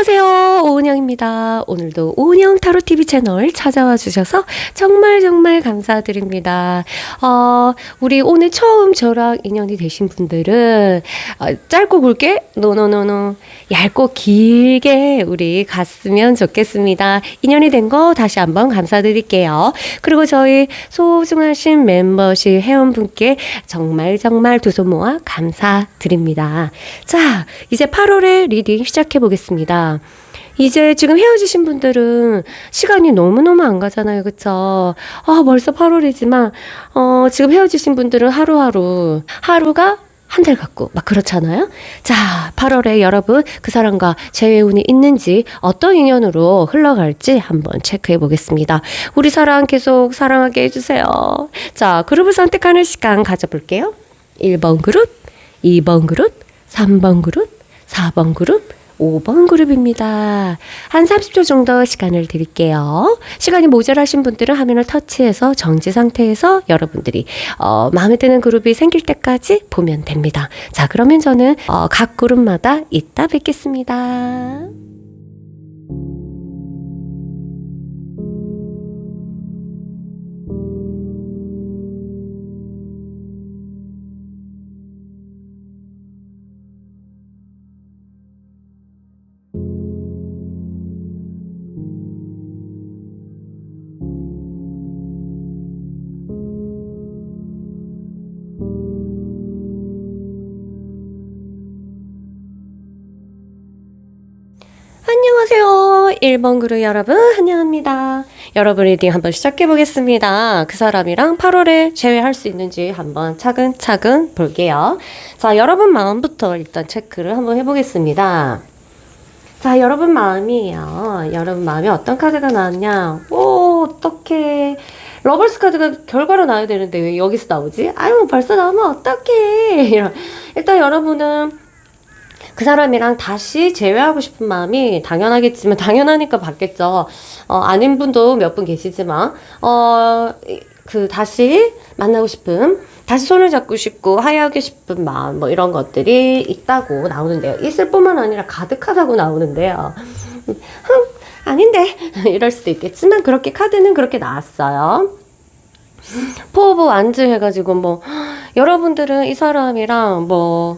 안녕하세요. 오은영입니다. 오늘도 오은영 타로TV 채널 찾아와 주셔서 정말 감사드립니다. 우리 오늘 처음 저랑 인연이 되신 분들은 짧고 굵게 노노노노 얇고 길게 우리 갔으면 좋겠습니다. 인연이 된 거 다시 한번 감사드릴게요. 그리고 저희 소중하신 멤버십 회원분께 정말 두 손 모아 감사드립니다. 자, 이제 8월에 리딩 시작해 보겠습니다. 이제 지금 헤어지신 분들은 시간이 너무너무 안 가잖아요. 그쵸? 벌써 8월이지만, 지금 헤어지신 분들은 하루가 한 달 같고, 막 그렇잖아요? 자, 8월에 여러분, 그 사람과 재회운이 있는지, 어떤 인연으로 흘러갈지 한번 체크해 보겠습니다. 우리 사랑 계속 사랑하게 해주세요. 자, 그룹을 선택하는 시간 가져볼게요. 1번 그룹, 2번 그룹, 3번 그룹, 4번 그룹, 5번 그룹입니다. 한 30초 정도 시간을 드릴게요. 시간이 모자라신 분들은 화면을 터치해서 정지 상태에서 여러분들이 마음에 드는 그룹이 생길 때까지 보면 됩니다. 자, 그러면 저는 각 그룹마다 이따 뵙겠습니다. 안녕하세요. 1번 그룹 여러분 환영합니다. 여러분 리딩 한번 시작해 보겠습니다. 그 사람이랑 8월에 재회할 수 있는지 한번 차근차근 볼게요. 자, 여러분 마음부터 일단 체크를 한번 해보겠습니다. 자, 여러분 마음이에요. 여러분 마음에 어떤 카드가 나왔냐? 어떡해. 러버스 카드가 결과로 나와야 되는데 왜 여기서 나오지? 아유, 벌써 나오면 어떡해. 일단 여러분은 그 사람이랑 다시 재회하고 싶은 마음이 당연하겠지만, 당연하니까 받겠죠. 아닌 분도 몇 분 계시지만, 다시 만나고 싶은, 다시 손을 잡고 싶고, 화해하고 싶은 마음, 뭐 이런 것들이 있다고 나오는데요. 있을 뿐만 아니라 가득하다고 나오는데요. 아닌데. 이럴 수도 있겠지만, 그렇게 카드는 그렇게 나왔어요. 포 오브 완즈 해가지고 여러분들은 이 사람이랑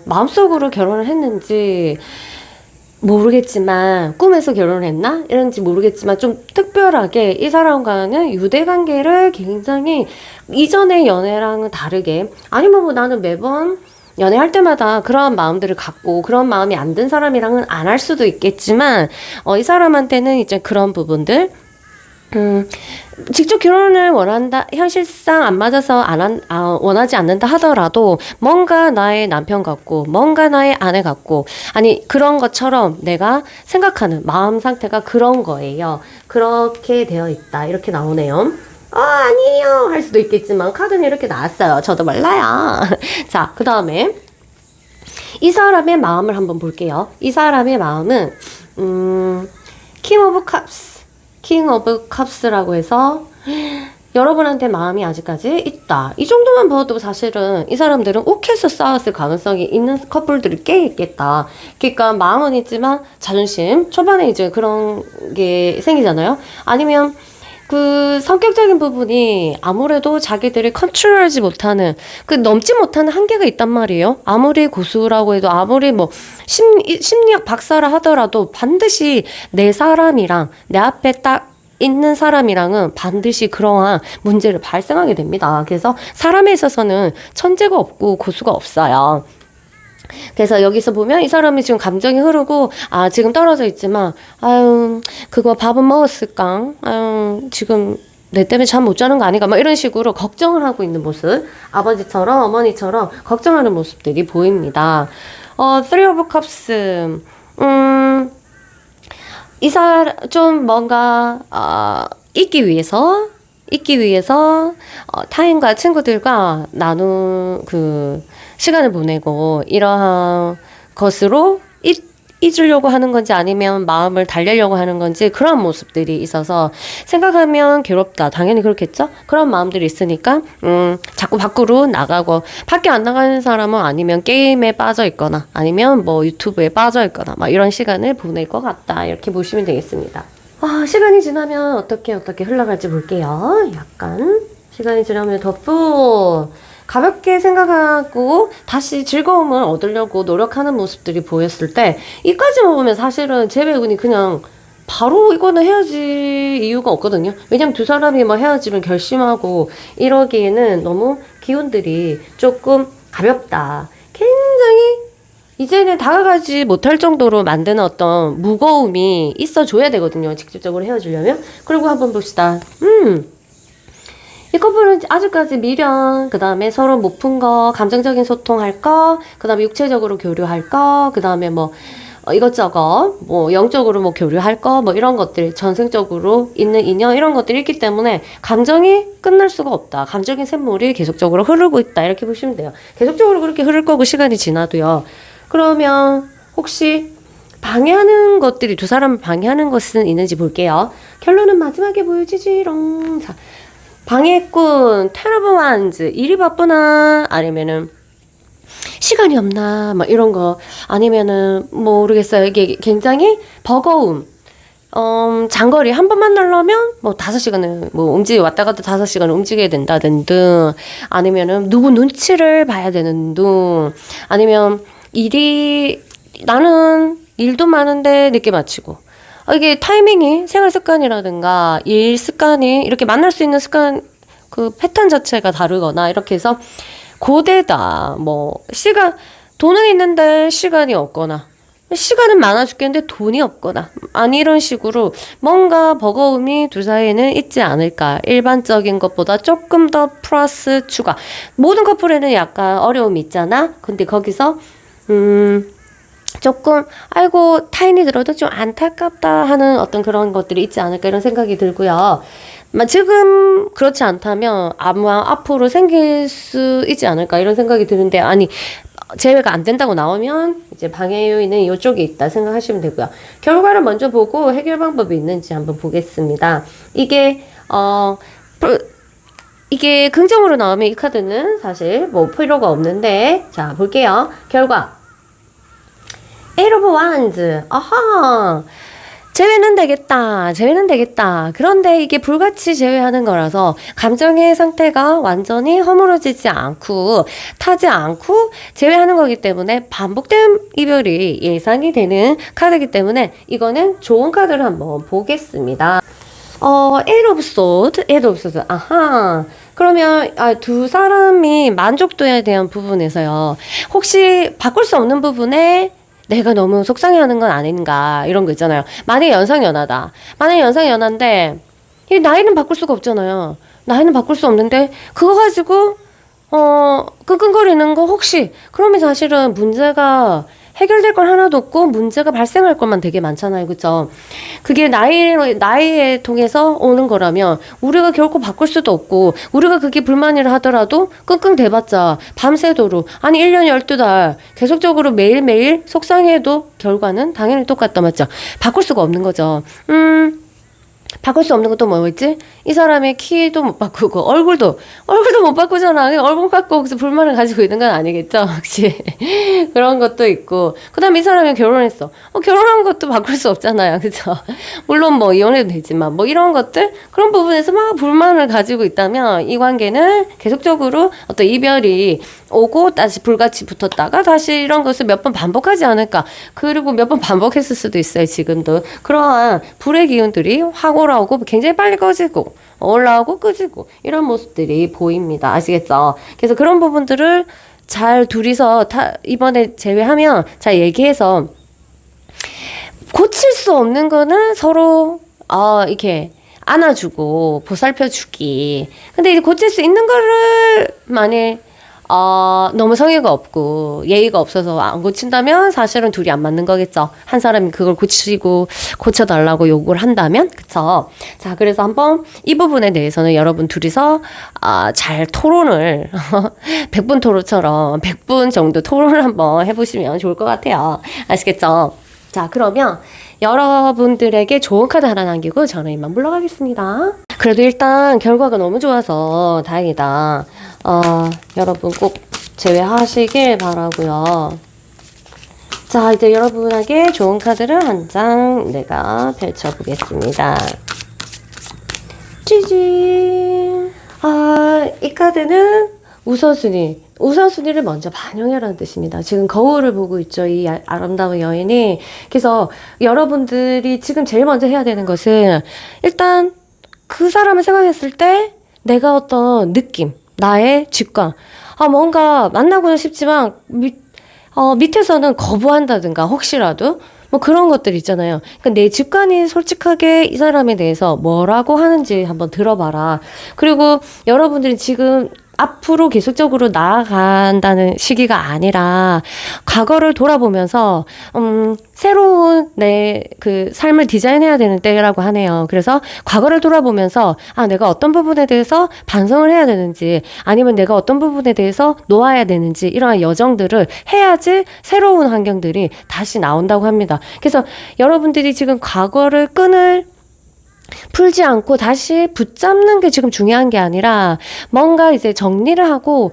마음속으로 결혼을 했는지 모르겠지만 꿈에서 결혼을 했나? 이런지 모르겠지만 좀 특별하게 이 사람과는 유대관계를 굉장히 이전의 연애랑은 다르게 아니면 나는 매번 연애할 때마다 그런 마음들을 갖고 그런 마음이 안 든 사람이랑은 안 할 수도 있겠지만 이 사람한테는 이제 그런 부분들 직접 결혼을 원한다, 현실상 안 맞아서 원하지 않는다 하더라도 뭔가 나의 남편 같고, 뭔가 나의 아내 같고, 아니, 그런 것처럼 내가 생각하는 마음 상태가 그런 거예요. 그렇게 되어 있다. 이렇게 나오네요. 아니에요. 할 수도 있겠지만, 카드는 이렇게 나왔어요. 저도 몰라요. 자, 그 다음에, 이 사람의 마음을 한번 볼게요. 이 사람의 마음은, 킹 오브 컵스라고 해서 여러분한테 마음이 아직까지 있다. 이 정도만 봐도 사실은 이 사람들은 욱해서 싸웠을 가능성이 있는 커플들이 꽤 있겠다. 그러니까 마음은 있지만 자존심 초반에 이제 그런 게 생기잖아요. 아니면 그 성격적인 부분이 아무래도 자기들이 컨트롤하지 못하는 넘지 못하는 한계가 있단 말이에요. 아무리 고수라고 해도 아무리 심리학 박사라 하더라도 반드시 내 사람이랑 내 앞에 딱 있는 사람이랑은 반드시 그러한 문제를 발생하게 됩니다. 그래서 사람에 있어서는 천재가 없고 고수가 없어요. 그래서 여기서 보면 이 사람이 지금 감정이 흐르고 지금 떨어져 있지만 그거 밥은 먹었을까? 지금 내 때문에 잠 못 자는 거 아닌가? 이런 식으로 걱정을 하고 있는 모습, 아버지처럼 어머니처럼 걱정하는 모습들이 보입니다. Three of Cups 이 사람 좀 뭔가 있기 위해서 타인과 친구들과 나눈 시간을 보내고 이러한 것으로 잊으려고 하는 건지 아니면 마음을 달래려고 하는 건지 그런 모습들이 있어서 생각하면 괴롭다. 당연히 그렇겠죠? 그런 마음들이 있으니까 자꾸 밖으로 나가고 밖에 안 나가는 사람은 아니면 게임에 빠져 있거나 아니면 뭐 유튜브에 빠져 있거나 막 이런 시간을 보낼 것 같다. 이렇게 보시면 되겠습니다. 시간이 지나면 어떻게 흘러갈지 볼게요. 약간 시간이 지나면 더 가볍게 생각하고 다시 즐거움을 얻으려고 노력하는 모습들이 보였을 때 이까지만 보면 사실은 재배운이 그냥 바로 이거는 헤어질 이유가 없거든요. 왜냐면 두 사람이 뭐 헤어짐을 결심하고 이러기에는 너무 기운들이 조금 가볍다. 굉장히 이제는 다가가지 못할 정도로 만드는 어떤 무거움이 있어줘야 되거든요. 직접적으로 헤어지려면. 그리고 한번 봅시다. 이 커플은 아직까지 미련, 그 다음에 서로 못 푼 거, 감정적인 소통할 거, 그 다음에 육체적으로 교류할 거, 그 다음에 뭐, 이것저것, 뭐, 영적으로 뭐 교류할 거, 뭐 이런 것들, 전생적으로 있는 인연, 이런 것들이 있기 때문에 감정이 끝날 수가 없다. 감정의 샘물이 계속적으로 흐르고 있다. 이렇게 보시면 돼요. 계속적으로 그렇게 흐를 거고 시간이 지나도요. 그러면 혹시 방해하는 것들이 두 사람을 방해하는 것은 있는지 볼게요. 결론은 마지막에 보여지지롱. 자. 방해꾼, 테러블 완즈, 일이 바쁘나, 아니면은, 시간이 없나, 막 이런 거, 아니면은, 모르겠어요. 이게 굉장히 버거움. 장거리 한 번 만나려면, 뭐, 5시간을, 뭐, 왔다 갔다 5시간을 움직여야 된다든 등, 아니면은, 누구 눈치를 봐야 되는 등, 아니면, 나는 일도 많은데 늦게 마치고, 이게 타이밍이 생활 습관이라든가 일 습관이 이렇게 만날 수 있는 습관 그 패턴 자체가 다르거나 이렇게 해서 고되다. 뭐 돈은 있는데 시간이 없거나 시간은 많아 죽겠는데 돈이 없거나 아니 이런 식으로 뭔가 버거움이 두 사이에는 있지 않을까. 일반적인 것보다 조금 더 플러스 추가. 모든 커플에는 약간 어려움이 있잖아. 근데 거기서 조금 아이고 타인이 들어도 좀 안타깝다 하는 어떤 그런 것들이 있지 않을까 이런 생각이 들고요. 지금 그렇지 않다면 아마 앞으로 생길 수 있지 않을까 이런 생각이 드는데 아니 제외가 안 된다고 나오면 이제 방해 요인은 이쪽에 있다 생각하시면 되고요. 결과를 먼저 보고 해결 방법이 있는지 한번 보겠습니다. 이게 긍정으로 나오면 이 카드는 사실 뭐 필요가 없는데 자 볼게요. 결과 Eight of Wands. 아하. 제외는 되겠다. 그런데 이게 불같이 제외하는 거라서 감정의 상태가 완전히 허물어지지 않고 타지 않고 제외하는 거기 때문에 반복된 이별이 예상이 되는 카드이기 때문에 이거는 좋은 카드를 한번 보겠습니다. Eight of Swords. 아하. 그러면 두 사람이 만족도에 대한 부분에서요. 혹시 바꿀 수 없는 부분에 내가 너무 속상해하는 건 아닌가 이런 거 있잖아요. 만약에 연상연하다. 만약에 연상연하인데 이 나이는 바꿀 수가 없잖아요. 나이는 바꿀 수 없는데 그거 가지고 끙끙거리는 거 혹시 그러면 사실은 문제가 해결될 건 하나도 없고 문제가 발생할 것만 되게 많잖아요. 그쵸? 그게 나이에 통해서 오는 거라면 우리가 결코 바꿀 수도 없고 우리가 그게 불만이라 하더라도 끙끙 대봤자 밤새도록 아니 1년 12달 계속적으로 매일매일 속상해도 결과는 당연히 똑같다. 맞죠? 바꿀 수가 없는 거죠. 바꿀 수 없는 것도 뭐였지? 이 사람의 키도 못 바꾸고 얼굴도 못 바꾸잖아. 얼굴 갖고 혹시 불만을 가지고 있는 건 아니겠죠? 혹시 그런 것도 있고 그 다음에 이 사람이 결혼했어. 결혼한 것도 바꿀 수 없잖아요. 그죠? 물론 뭐 이혼해도 되지만 뭐 이런 것들 그런 부분에서 막 불만을 가지고 있다면 이 관계는 계속적으로 어떤 이별이 오고 다시 불같이 붙었다가 다시 이런 것을 몇 번 반복하지 않을까. 그리고 몇 번 반복했을 수도 있어요. 지금도 그러한 불의 기운들이 확 올라오고 굉장히 빨리 꺼지고 올라오고 끄지고 이런 모습들이 보입니다. 아시겠죠? 그래서 그런 부분들을 잘 둘이서 이번에 제외하면 잘 얘기해서 고칠 수 없는 거는 서로 이렇게 안아주고 보살펴주기. 근데 이제 고칠 수 있는 거를 만일 너무 성의가 없고 예의가 없어서 안 고친다면 사실은 둘이 안 맞는 거겠죠. 한 사람이 그걸 고쳐달라고 요구를 한다면 그쵸. 자 그래서 한번 이 부분에 대해서는 여러분 둘이서 잘 토론을 100분 토론처럼 100분 정도 토론을 한번 해보시면 좋을 것 같아요. 아시겠죠? 자, 그러면 여러분들에게 좋은 카드 하나 남기고 저는 이만 물러가겠습니다. 그래도 일단 결과가 너무 좋아서 다행이다. 여러분 꼭 제외하시길 바라고요. 자, 이제 여러분에게 좋은 카드를 한 장 내가 펼쳐보겠습니다. 찌진. 이 카드는 우선순위를 먼저 반영해라는 뜻입니다. 지금 거울을 보고 있죠. 이 아름다운 여인이. 그래서 여러분들이 지금 제일 먼저 해야 되는 것은 일단 그 사람을 생각했을 때 내가 어떤 느낌, 나의 직관. 뭔가 만나고는 싶지만 밑에서는 거부한다든가 혹시라도 뭐 그런 것들 있잖아요. 그러니까 내 직관이 솔직하게 이 사람에 대해서 뭐라고 하는지 한번 들어봐라. 그리고 여러분들이 지금 앞으로 계속적으로 나아간다는 시기가 아니라 과거를 돌아보면서 새로운 내 그 삶을 디자인해야 되는 때라고 하네요. 그래서 과거를 돌아보면서 내가 어떤 부분에 대해서 반성을 해야 되는지 아니면 내가 어떤 부분에 대해서 놓아야 되는지 이러한 여정들을 해야지 새로운 환경들이 다시 나온다고 합니다. 그래서 여러분들이 지금 과거를 끈을 풀지 않고 다시 붙잡는 게 지금 중요한 게 아니라 뭔가 이제 정리를 하고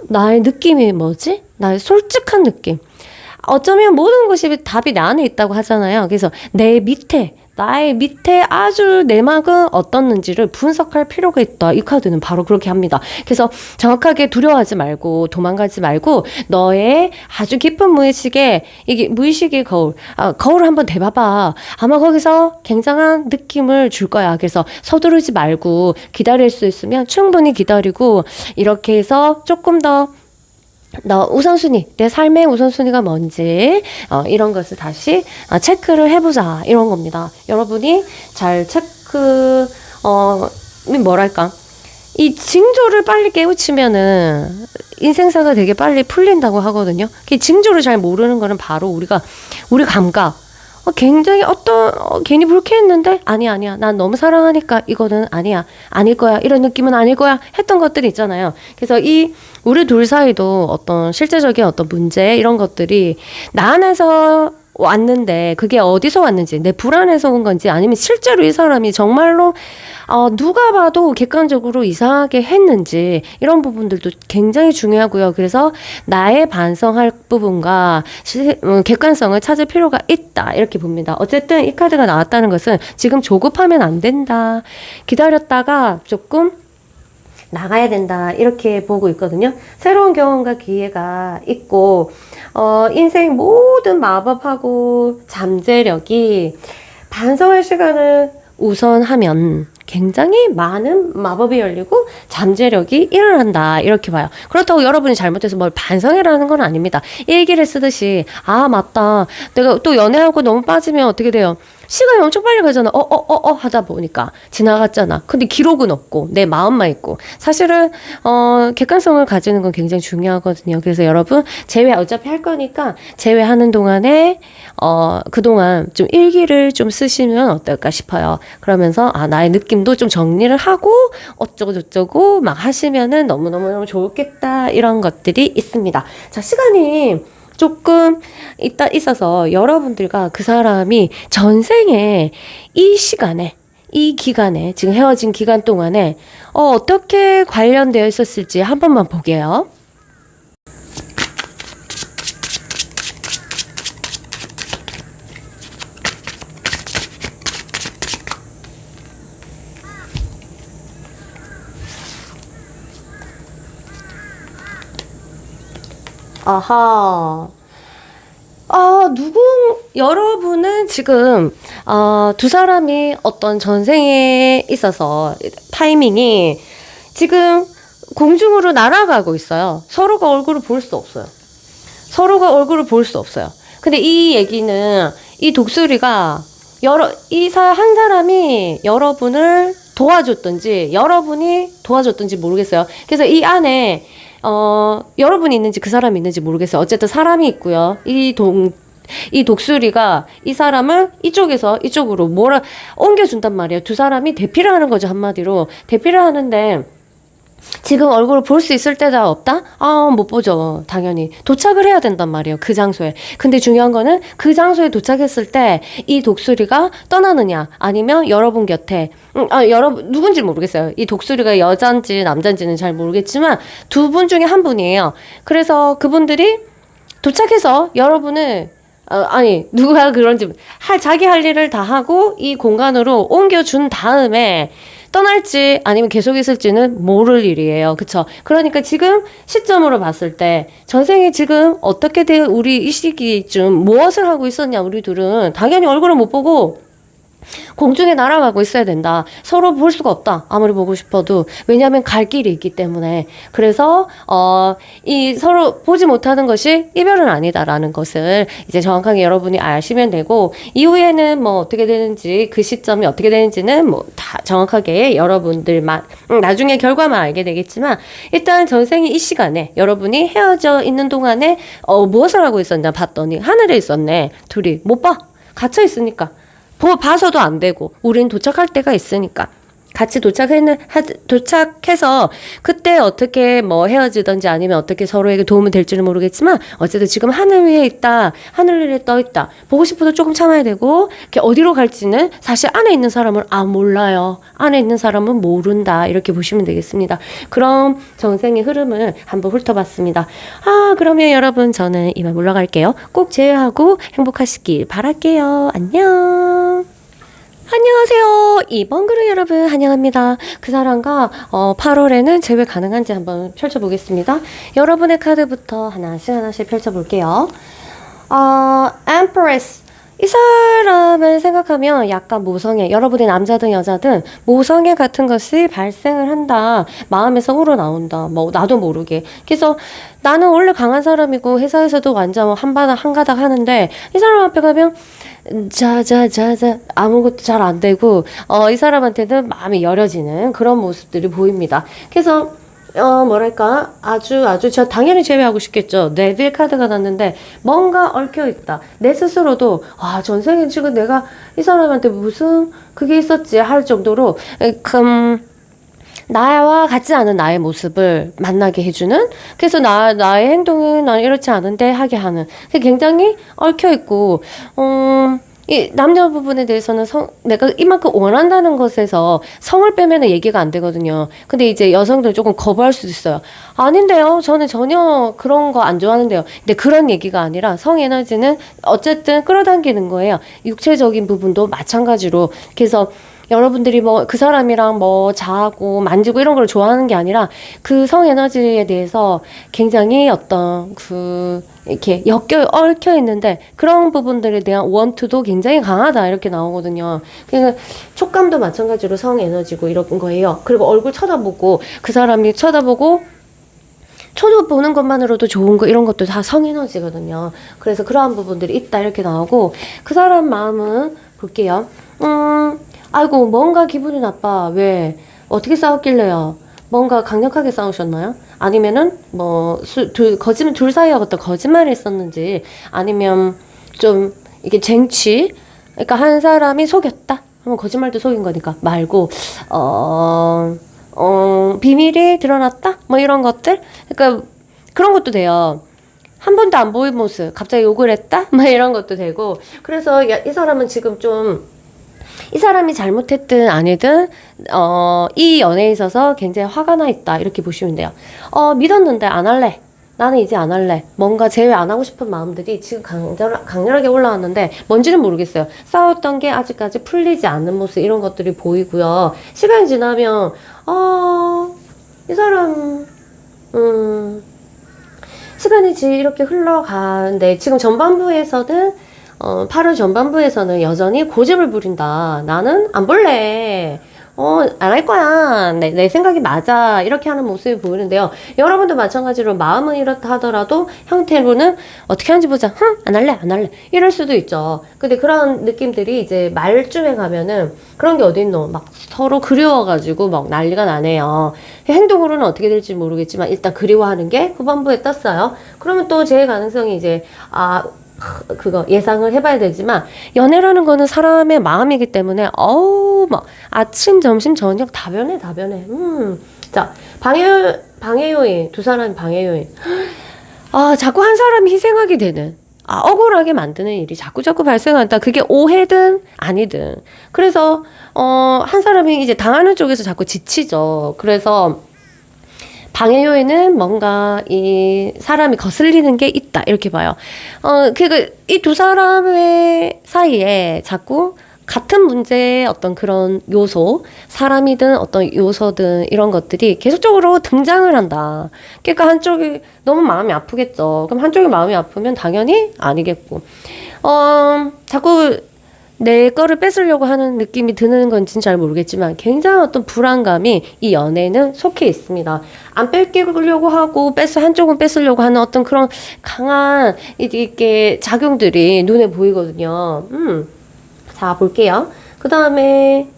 나의 느낌이 뭐지? 나의 솔직한 느낌. 어쩌면 모든 것이 답이 내 안에 있다고 하잖아요. 그래서 나의 밑에 아주 내막은 어떻는지를 분석할 필요가 있다. 이 카드는 바로 그렇게 합니다. 그래서 정확하게 두려워하지 말고 도망가지 말고 너의 아주 깊은 무의식의 거울을 한번 대봐봐. 아마 거기서 굉장한 느낌을 줄 거야. 그래서 서두르지 말고 기다릴 수 있으면 충분히 기다리고 이렇게 해서 조금 더 내 삶의 우선순위가 뭔지, 이런 것을 다시, 체크를 해보자. 이런 겁니다. 여러분이 잘 이 징조를 빨리 깨우치면은, 인생사가 되게 빨리 풀린다고 하거든요. 징조를 잘 모르는 거는 바로 우리 감각. 굉장히 괜히 불쾌했는데, 아니야. 난 너무 사랑하니까 이거는 아닐 거야. 이런 느낌은 아닐 거야. 했던 것들이 있잖아요. 그래서 우리 둘 사이도 어떤 실제적인 어떤 문제, 이런 것들이 나 안에서 왔는데, 그게 어디서 왔는지, 내 불안에서 온 건지, 아니면 실제로 이 사람이 정말로, 누가 봐도 객관적으로 이상하게 했는지, 이런 부분들도 굉장히 중요하고요. 그래서 나의 반성할 부분과 객관성을 찾을 필요가 있다. 이렇게 봅니다. 어쨌든 이 카드가 나왔다는 것은 지금 조급하면 안 된다. 기다렸다가 조금 나가야 된다. 이렇게 보고 있거든요. 새로운 경험과 기회가 있고, 인생 모든 마법하고 잠재력이 반성할 시간을 우선하면 굉장히 많은 마법이 열리고 잠재력이 일어난다. 이렇게 봐요. 그렇다고 여러분이 잘못해서 뭘 반성해라는 건 아닙니다. 일기를 쓰듯이 맞다. 내가 또 연애하고 너무 빠지면 어떻게 돼요? 시간이 엄청 빨리 가잖아. 하다 보니까 지나갔잖아. 근데 기록은 없고 내 마음만 있고 사실은 객관성을 가지는 건 굉장히 중요하거든요. 그래서 여러분 어차피 할 거니까 제외하는 동안에 그동안 좀 일기를 좀 쓰시면 어떨까 싶어요. 그러면서 나의 느낌도 좀 정리를 하고 어쩌고 저쩌고 막 하시면은 너무너무 좋겠다. 이런 것들이 있습니다. 자, 시간이 조금 있어서 여러분들과 그 사람이 전생에 이 기간에 지금 헤어진 기간 동안에 어떻게 관련되어 있었을지 한 번만 보게요. 아하. 여러분은 지금, 두 사람이 어떤 전생에 있어서 타이밍이 지금 공중으로 날아가고 있어요. 서로가 얼굴을 볼 수 없어요. 근데 이 얘기는, 이 독수리가, 한 사람이 여러분을 도와줬든지, 여러분이 도와줬든지 모르겠어요. 그래서 이 안에, 여러분이 있는지 그 사람이 있는지 모르겠어요. 어쨌든 사람이 있고요. 이 독수리가 이 사람을 이쪽에서 이쪽으로 옮겨준단 말이에요. 두 사람이 대피를 하는 거죠. 한마디로. 대피를 하는데, 지금 얼굴을 볼 수 있을 때다 없다? 아, 못 보죠. 당연히. 도착을 해야 된단 말이에요. 그 장소에. 근데 중요한 거는 그 장소에 도착했을 때 이 독수리가 떠나느냐, 아니면 여러분 곁에, 여러분, 누군지 모르겠어요. 이 독수리가 여잔지 남잔지는 잘 모르겠지만 두 분 중에 한 분이에요. 그래서 그분들이 도착해서 여러분을 아니, 누가 그런지, 자기 할 일을 다 하고 이 공간으로 옮겨준 다음에 떠날지 아니면 계속 있을지는 모를 일이에요. 그쵸? 그러니까 지금 시점으로 봤을 때 전생에 지금 어떻게 우리 이 시기쯤 무엇을 하고 있었냐, 우리 둘은. 당연히 얼굴을 못 보고 공중에 날아가고 있어야 된다. 서로 볼 수가 없다. 아무리 보고 싶어도. 왜냐하면 갈 길이 있기 때문에. 그래서 이 서로 보지 못하는 것이 이별은 아니다라는 것을 이제 정확하게 여러분이 아시면 되고, 이후에는 뭐 어떻게 되는지, 그 시점이 어떻게 되는지는 뭐 다 정확하게 여러분들만 나중에 결과만 알게 되겠지만, 일단 전생이 이 시간에 여러분이 헤어져 있는 동안에 무엇을 하고 있었냐 봤더니 하늘에 있었네. 둘이 못 봐. 갇혀 있으니까. 봐서도 안 되고, 우린 도착할 때가 있으니까. 같이 도착해서 그때 어떻게 뭐 헤어지든지 아니면 어떻게 서로에게 도움이 될지는 모르겠지만, 어쨌든 지금 하늘 위에 있다, 하늘 위에 떠 있다. 보고 싶어도 조금 참아야 되고, 이렇게 어디로 갈지는 사실 안에 있는 사람은 몰라요. 안에 있는 사람은 모른다. 이렇게 보시면 되겠습니다. 그럼 전생의 흐름을 한번 훑어봤습니다. 그러면 여러분, 저는 이만 물러갈게요. 꼭 제외하고 행복하시길 바랄게요. 안녕. 안녕하세요. 이번 글은 여러분 환영합니다. 그 사람과 8월에는 제외 가능한지 한번 펼쳐보겠습니다. 여러분의 카드부터 하나씩 펼쳐볼게요. Empress. 이 사람을 생각하면 약간 모성애, 여러분의 남자든 여자든 모성애 같은 것이 발생을 한다. 마음에서 우러나온다. 뭐 나도 모르게. 그래서 나는 원래 강한 사람이고 회사에서도 완전 한가닥 하는데, 이 사람 앞에 가면 자자자자 아무것도 잘 안 되고, 이 사람한테는 마음이 여려지는 그런 모습들이 보입니다. 그래서 뭐랄까, 아주 저 당연히 제외하고 싶겠죠. 네빌 카드가 났는데 뭔가 얽혀있다. 내 스스로도 전생에 지금 내가 이 사람한테 무슨 그게 있었지 할 정도로 나와 같지 않은 나의 모습을 만나게 해주는, 그래서 나의 행동은 난 이렇지 않은데 하게 하는, 굉장히 얽혀있고, 이 남녀 부분에 대해서는 내가 이만큼 원한다는 것에서 성을 빼면 얘기가 안 되거든요. 근데 이제 여성들 조금 거부할 수도 있어요. 아닌데요. 저는 전혀 그런 거 안 좋아하는데요. 근데 그런 얘기가 아니라 성 에너지는 어쨌든 끌어당기는 거예요. 육체적인 부분도 마찬가지로. 그래서 여러분들이 뭐 그 사람이랑 뭐 자고 만지고 이런 걸 좋아하는 게 아니라 그 성 에너지에 대해서 굉장히 어떤 이렇게 얽혀 있는데, 그런 부분들에 대한 원투도 굉장히 강하다 이렇게 나오거든요. 그러니까 촉감도 마찬가지로 성 에너지고 이런 거예요. 그리고 얼굴 쳐다보고, 그 사람이 쳐다보고 쳐다보는 것만으로도 좋은 거, 이런 것도 다 성 에너지거든요. 그래서 그러한 부분들이 있다 이렇게 나오고, 그 사람 마음은 볼게요. 아이고 뭔가 기분이 나빠. 왜? 어떻게 싸웠길래요? 뭔가 강력하게 싸우셨나요? 아니면은 뭐 둘 사이에 어떤 거짓말이 있었는지, 아니면 좀 이게 쟁취, 그러니까 한 사람이 속였다 하면 거짓말도 속인 거니까 말고 비밀이 드러났다 뭐 이런 것들, 그러니까 그런 것도 돼요. 한 번도 안 보인 모습 갑자기 욕을 했다 뭐 이런 것도 되고. 그래서 이 사람은 지금 좀, 이 사람이 잘못했든 아니든 이 연애에 있어서 굉장히 화가 나 있다 이렇게 보시면 돼요. 믿었는데 안 할래. 나는 이제 안 할래. 뭔가 제외 안 하고 싶은 마음들이 지금 강렬하게 올라왔는데 뭔지는 모르겠어요. 싸웠던 게 아직까지 풀리지 않는 모습, 이런 것들이 보이고요. 시간이 지나면 이 사람 시간이 이렇게 흘러가는데, 지금 전반부에서는 8월 전반부에서는 여전히 고집을 부린다. 나는 안 볼래. 안 할 거야. 내 생각이 맞아. 이렇게 하는 모습이 보이는데요. 여러분도 마찬가지로 마음은 이렇다 하더라도 형태로는 어떻게 하는지 보자. 안 할래. 이럴 수도 있죠. 근데 그런 느낌들이 이제 말쯤에 가면은 그런 게 어딨노. 막 서로 그리워가지고 막 난리가 나네요. 행동으로는 어떻게 될지 모르겠지만 일단 그리워하는 게 후반부에 떴어요. 그러면 또 제 가능성이 이제 그거 예상을 해봐야 되지만, 연애라는 거는 사람의 마음이기 때문에 막 아침 점심 저녁 다 변해. 자, 방해 요인, 두 사람이 방해 요인. 아, 자꾸 한 사람이 희생하게 되는. 억울하게 만드는 일이 자꾸 발생한다. 그게 오해든 아니든. 그래서, 한 사람이 이제 당하는 쪽에서 자꾸 지치죠. 그래서, 방해 요인은 뭔가 이 사람이 거슬리는 게 있다. 이렇게 봐요. 이 두 사람의 사이에 자꾸 같은 문제의 어떤 그런 요소, 사람이든 어떤 요소든 이런 것들이 계속적으로 등장을 한다. 그러니까 한쪽이 너무 마음이 아프겠죠. 그럼 한쪽이 마음이 아프면 당연히 아니겠고. 자꾸 내 거를 뺏으려고 하는 느낌이 드는 건지는 잘 모르겠지만 굉장히 어떤 불안감이 이 연애는 속해 있습니다. 안 뺏기려고 하고 한쪽은 뺏으려고 하는 어떤 그런 강한 이게 작용들이 눈에 보이거든요. 자, 볼게요. 그 다음에,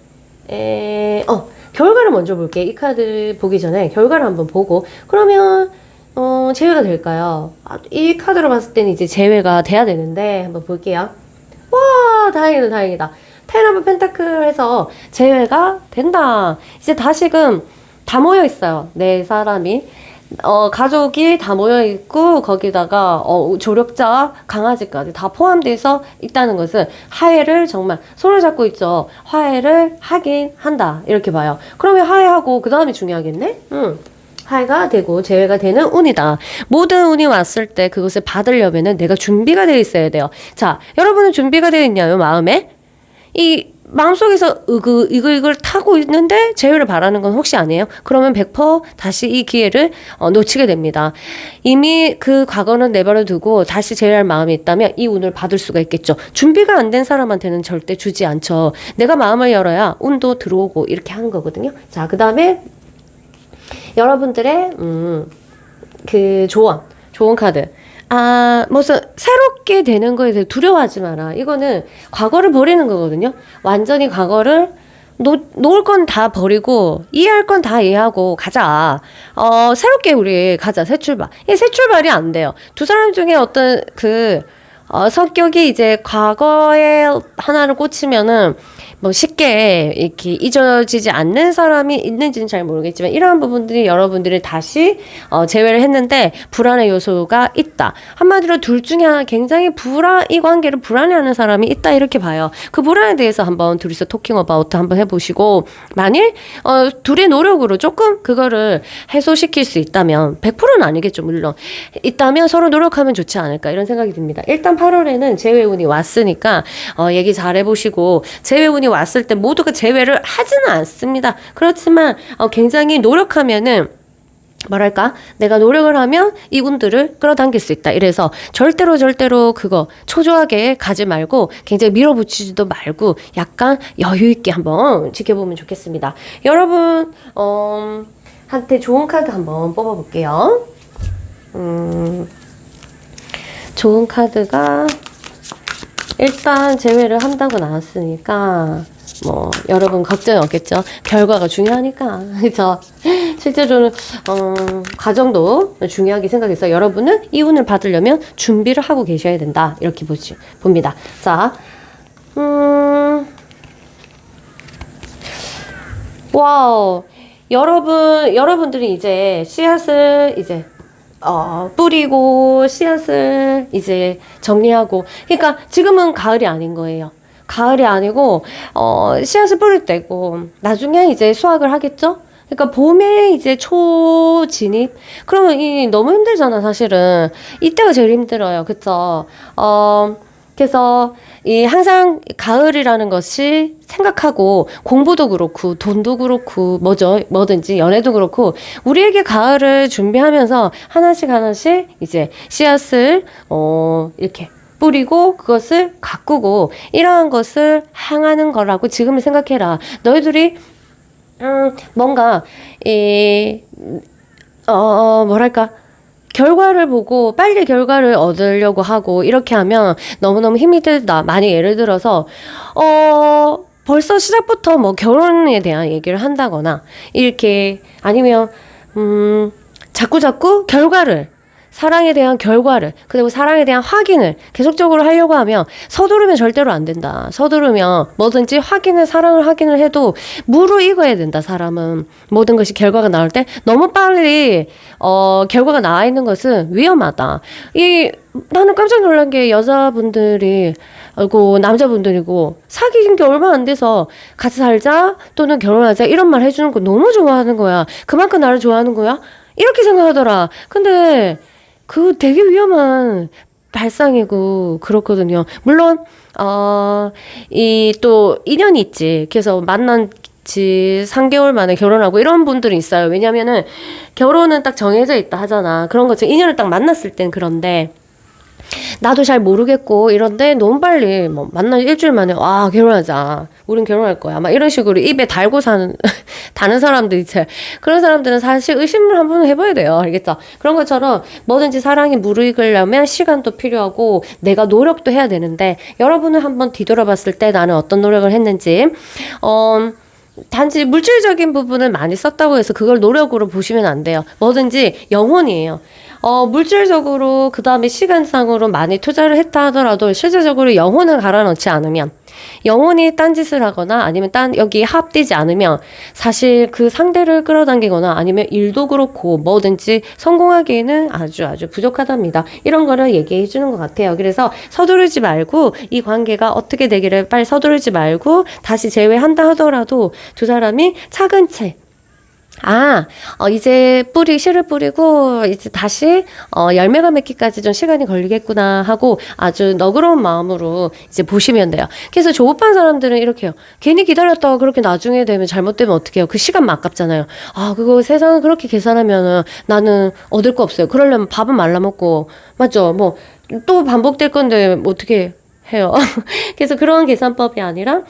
결과를 먼저 볼게요. 이 카드 보기 전에 결과를 한번 보고, 그러면, 제외가 될까요? 이 카드로 봤을 때는 이제 제외가 돼야 되는데, 한번 볼게요. 와, 다행이다. 텐 오브 펜타클 해서 제외가 된다. 이제 다시금 다 모여 있어요. 네 사람이. 가족이 다 모여있고, 거기다가, 조력자, 강아지까지 다 포함돼서 있다는 것은 화해를 정말, 손을 잡고 있죠. 화해를 하긴 한다. 이렇게 봐요. 그러면 화해하고, 그 다음이 중요하겠네? 화해가 되고, 재회가 되는 운이다. 모든 운이 왔을 때 그것을 받으려면은 내가 준비가 되어 있어야 돼요. 자, 여러분은 준비가 되어 있냐요, 마음에? 마음속에서 이글 타고 있는데 제외를 바라는 건 혹시 아니에요? 그러면 100% 다시 이 기회를 놓치게 됩니다. 이미 그 과거는 내버려 두고 다시 제외할 마음이 있다면 이 운을 받을 수가 있겠죠. 준비가 안 된 사람한테는 절대 주지 않죠. 내가 마음을 열어야 운도 들어오고 이렇게 하는 거거든요. 자, 그 다음에 여러분들의 그 조언 카드. 무슨 새롭게 되는 거에 대해 두려워하지 마라. 이거는 과거를 버리는 거거든요. 완전히 과거를 놓을 건 다 버리고 이해할 건 다 이해하고 가자. 새롭게 우리 가자. 새 출발. 이 새 출발이 안 돼요. 두 사람 중에 어떤 성격이 이제 과거에 하나를 꽂히면은 뭐 쉽게 이렇게 잊어지지 않는 사람이 있는지는 잘 모르겠지만 이러한 부분들이 여러분들이 다시 제외를 했는데 불안의 요소가 있다. 한마디로 둘 중에 하나 굉장히 이 관계를 불안해하는 사람이 있다 이렇게 봐요. 그 불안에 대해서 한번 둘이서 토킹 어바웃 한번 해보시고 만일 둘의 노력으로 조금 그거를 해소시킬 수 있다면 100%는 아니겠죠 물론 있다면 서로 노력하면 좋지 않을까 이런 생각이 듭니다. 일단 8월에는 재회운이 왔으니까 얘기 잘 해보시고 재회운이 왔을 때 모두가 제외를 하지는 않습니다. 그렇지만 굉장히 노력하면은 뭐랄까 내가 노력을 하면 이분들을 끌어당길 수 있다. 이래서 절대로 그거 초조하게 가지 말고 굉장히 밀어붙이지도 말고 약간 여유 있게 한번 지켜보면 좋겠습니다. 여러분 한테 좋은 카드 한번 뽑아볼게요. 좋은 카드가 일단 제외를 한다고 나왔으니까 뭐 여러분 걱정이 없겠죠. 결과가 중요하니까. 그래서 실제로는 과정도 중요하게 생각해서 여러분은 이 운을 받으려면 준비를 하고 계셔야 된다. 이렇게 봅니다. 자, 와우. 여러분들이 이제 씨앗을 이제 뿌리고 씨앗을 이제 정리하고 그러니까 지금은 가을이 아닌 거예요. 가을이 아니고 씨앗을 뿌릴 때고 나중에 이제 수확을 하겠죠? 그러니까 봄에 이제 초진입 그러면 너무 힘들잖아 사실은. 이때가 제일 힘들어요. 그쵸? 그래서 항상 가을이라는 것이 생각하고 공부도 그렇고 돈도 그렇고 뭐든지 연애도 그렇고 우리에게 가을을 준비하면서 하나씩 이제 씨앗을 이렇게 뿌리고 그것을 가꾸고 이러한 것을 향하는 거라고 지금을 생각해라. 너희들이 뭔가 뭐랄까 결과를 보고 빨리 결과를 얻으려고 하고 이렇게 하면 너무너무 힘이 들다. 만약 예를 들어서 벌써 시작부터 뭐 결혼에 대한 얘기를 한다거나 이렇게 아니면 자꾸 결과를 사랑에 대한 결과를, 그리고 사랑에 대한 확인을 계속적으로 하려고 하면 서두르면 절대로 안 된다. 서두르면 뭐든지 사랑을 확인을 해도 무르익어야 된다. 사람은 모든 것이 결과가 나올 때 너무 빨리 결과가 나와 있는 것은 위험하다. 나는 깜짝 놀란 게 여자분들이 고 남자분들이고 사귄 게 얼마 안 돼서 같이 살자 또는 결혼하자 이런 말 해주는 거 너무 좋아하는 거야. 그만큼 나를 좋아하는 거야? 이렇게 생각하더라. 근데 그 되게 위험한 발상이고 그렇거든요. 물론 이 또 인연이 있지. 그래서 만난 지 3개월 만에 결혼하고 이런 분들이 있어요. 왜냐면은 결혼은 딱 정해져 있다 하잖아. 그런 것처럼 인연을 딱 만났을 땐 그런데 나도 잘 모르겠고 이런데 너무 빨리 뭐 만나 일주일 만에 와 결혼하자 우린 결혼할 거야 막 이런 식으로 입에 달고 사는 다는 사람들 있지. 그런 사람들은 사실 의심을 한번 해봐야 돼요. 알겠죠? 그런 것처럼 뭐든지 사랑이 무르익으려면 시간도 필요하고 내가 노력도 해야 되는데 여러분을 한번 뒤돌아봤을 때 나는 어떤 노력을 했는지 단지 물질적인 부분을 많이 썼다고 해서 그걸 노력으로 보시면 안 돼요. 뭐든지 영혼이에요. 물질적으로 그 다음에 시간상으로 많이 투자를 했다 하더라도 실질적으로 영혼을 갈아넣지 않으면 영혼이 딴짓을 하거나 아니면 여기 합되지 않으면 사실 그 상대를 끌어당기거나 아니면 일도 그렇고 뭐든지 성공하기에는 아주 부족하답니다. 이런 거를 얘기해 주는 것 같아요. 그래서 서두르지 말고 이 관계가 어떻게 되기를 빨리 서두르지 말고 다시 재회한다 하더라도 두 사람이 차근채 이제 씨를 뿌리고, 이제 다시, 열매가 맺기까지 좀 시간이 걸리겠구나 하고 아주 너그러운 마음으로 이제 보시면 돼요. 그래서 조급한 사람들은 이렇게 해요. 괜히 기다렸다가 그렇게 나중에 되면 잘못되면 어떻게 해요? 그 시간만 아깝잖아요. 그거 세상을 그렇게 계산하면은 나는 얻을 거 없어요. 그러려면 밥은 말라먹고, 맞죠? 뭐, 또 반복될 건데, 어떻게 해요. 그래서 그런 계산법이 아니라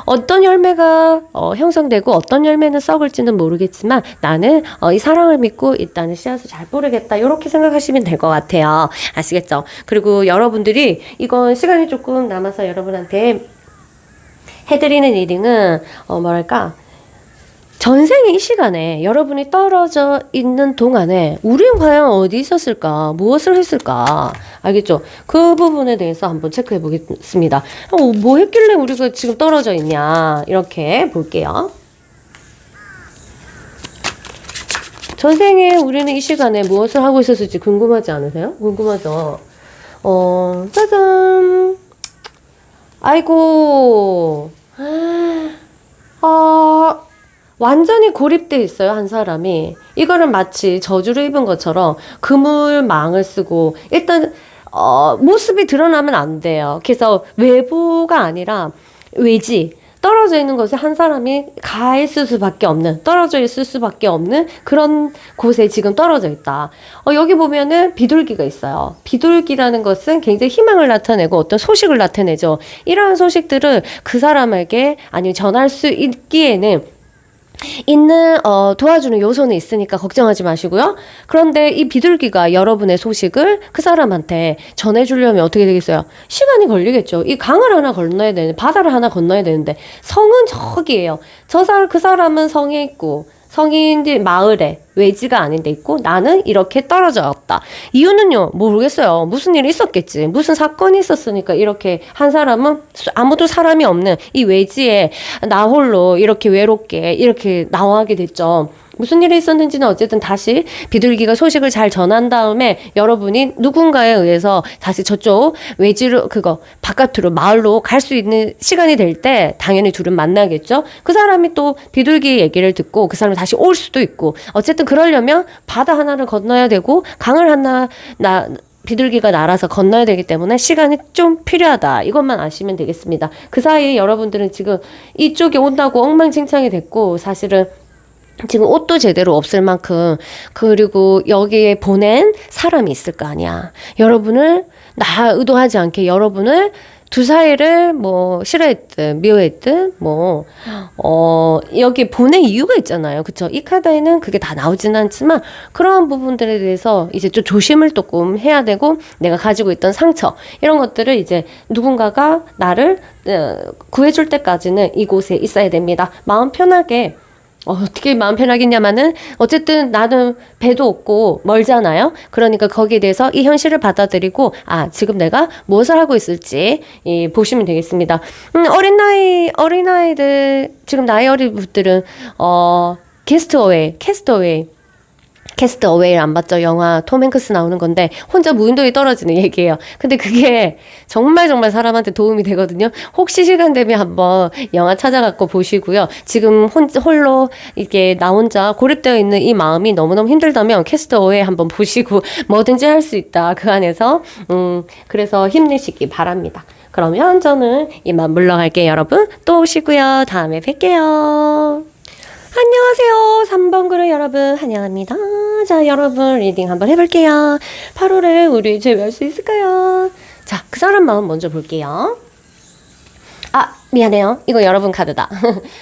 어떤 열매가 형성되고 어떤 열매는 썩을지는 모르겠지만 나는 이 사랑을 믿고 일단은 씨앗을 잘 뿌리겠다 이렇게 생각하시면 될 것 같아요. 아시겠죠? 그리고 여러분들이 이건 시간이 조금 남아서 여러분한테 해드리는 리딩은 뭐랄까 전생의 이 시간에 여러분이 떨어져 있는 동안에 우린 과연 어디 있었을까? 무엇을 했을까? 알겠죠? 그 부분에 대해서 한번 체크해 보겠습니다. 뭐 했길래 우리가 지금 떨어져 있냐? 이렇게 볼게요. 전생에 우리는 이 시간에 무엇을 하고 있었을지 궁금하지 않으세요? 궁금하죠? 짜잔! 아이고! 완전히 고립돼 있어요, 한 사람이. 이거를 마치 저주를 입은 것처럼 그물망을 쓰고, 일단, 모습이 드러나면 안 돼요. 그래서 외부가 아니라 외지, 떨어져 있는 것에 한 사람이 가 있을 수밖에 없는, 떨어져 있을 수밖에 없는 그런 곳에 지금 떨어져 있다. 여기 보면은 비둘기가 있어요. 비둘기라는 것은 굉장히 희망을 나타내고 어떤 소식을 나타내죠. 이러한 소식들을 그 사람에게 아니면 전할 수 있기에는 도와주는 요소는 있으니까 걱정하지 마시고요. 그런데 이 비둘기가 여러분의 소식을 그 사람한테 전해주려면 어떻게 되겠어요? 시간이 걸리겠죠. 이 강을 하나 건너야 되는데, 바다를 하나 건너야 되는데, 성은 저기예요. 그 사람은 성에 있고, 성인들 마을에 외지가 아닌 데 있고 나는 이렇게 떨어졌다. 이유는요 모르겠어요. 무슨 일이 있었겠지. 무슨 사건이 있었으니까 이렇게 한 사람은 아무도 사람이 없는 이 외지에 나 홀로 이렇게 외롭게 이렇게 나와게 됐죠. 무슨 일이 있었는지는 어쨌든 다시 비둘기가 소식을 잘 전한 다음에 여러분이 누군가에 의해서 다시 저쪽 외지로 바깥으로 마을로 갈 수 있는 시간이 될 때 당연히 둘은 만나겠죠. 그 사람이 또 비둘기 얘기를 듣고 그 사람이 다시 올 수도 있고 어쨌든 그러려면 바다 하나를 건너야 되고 강을 비둘기가 날아서 건너야 되기 때문에 시간이 좀 필요하다. 이것만 아시면 되겠습니다. 그 사이에 여러분들은 지금 이쪽에 온다고 엉망진창이 됐고 사실은 지금 옷도 제대로 없을 만큼 그리고 여기에 보낸 사람이 있을 거 아니야. 나 의도하지 않게 여러분을 두 사이를 뭐 싫어했든 미워했든 여기 보낸 이유가 있잖아요. 그쵸? 이 카드에는 그게 다 나오지는 않지만 그러한 부분들에 대해서 이제 좀 조심을 조금 해야 되고 내가 가지고 있던 상처 이런 것들을 이제 누군가가 나를 구해줄 때까지는 이곳에 있어야 됩니다. 마음 편하게 어떻게 마음 편하겠냐마는 어쨌든 나는 배도 없고 멀잖아요. 그러니까 거기에 대해서 이 현실을 받아들이고 지금 내가 무엇을 하고 있을지 보시면 되겠습니다. 어린아이들 지금 나이 어린 분들은 캐스트 어웨이를 안 봤죠? 영화 톰 행크스 나오는 건데 혼자 무인도에 떨어지는 얘기예요. 근데 그게 정말 정말 사람한테 도움이 되거든요. 혹시 시간 되면 한번 영화 찾아갖고 보시고요. 지금 홀로 이게 나 혼자 고립되어 있는 이 마음이 너무너무 힘들다면 캐스트 어웨이 한번 보시고 뭐든지 할 수 있다. 그 안에서 그래서 힘내시기 바랍니다. 그러면 저는 이만 물러갈게요, 여러분. 또 오시고요. 다음에 뵐게요. 안녕하세요. 3번 그룹 여러분 환영합니다. 자, 여러분 리딩 한번 해볼게요. 8월에 우리 제외할 수 있을까요? 자, 그 사람 마음 먼저 볼게요. 미안해요. 이거 여러분 카드다.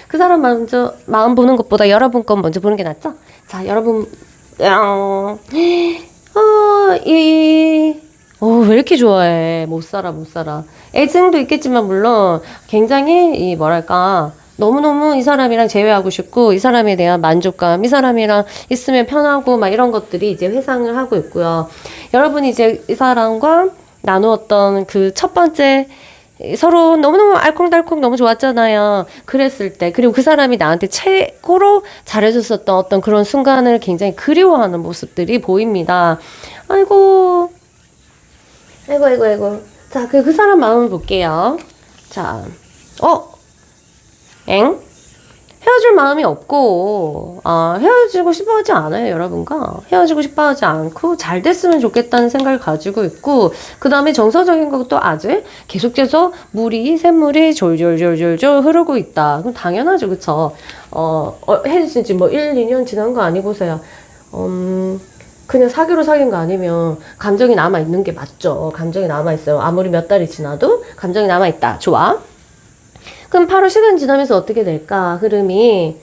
그 사람 먼저 마음 보는 것보다 여러분 건 먼저 보는 게 낫죠? 자, 여러분 왜 이렇게 좋아해? 못 살아. 애증도 있겠지만 물론 굉장히 너무너무 이 사람이랑 재회하고 싶고, 이 사람에 대한 만족감, 이 사람이랑 있으면 편하고, 막 이런 것들이 이제 회상을 하고 있고요. 여러분이 이제 이 사람과 나누었던 그 첫 번째, 서로 너무너무 알콩달콩 너무 좋았잖아요. 그랬을 때, 그리고 그 사람이 나한테 최고로 잘해줬었던 어떤 그런 순간을 굉장히 그리워하는 모습들이 보입니다. 아이고. 자, 그 사람 마음을 볼게요. 자, 헤어질 마음이 없고, 헤어지고 싶어 하지 않아요, 여러분과. 헤어지고 싶어 하지 않고, 잘 됐으면 좋겠다는 생각을 가지고 있고, 그 다음에 정서적인 것도 아직 계속해서 샘물이 졸졸 흐르고 있다. 그럼 당연하죠, 그쵸? 헤어진 지 1, 2년 지난 거 아니고서야, 그냥 사귀로 사귄 거 아니면 감정이 남아있는 게 맞죠. 감정이 남아있어요. 아무리 몇 달이 지나도 감정이 남아있다. 좋아. 그럼 8월 시간 지나면서 어떻게 될까? 흐름이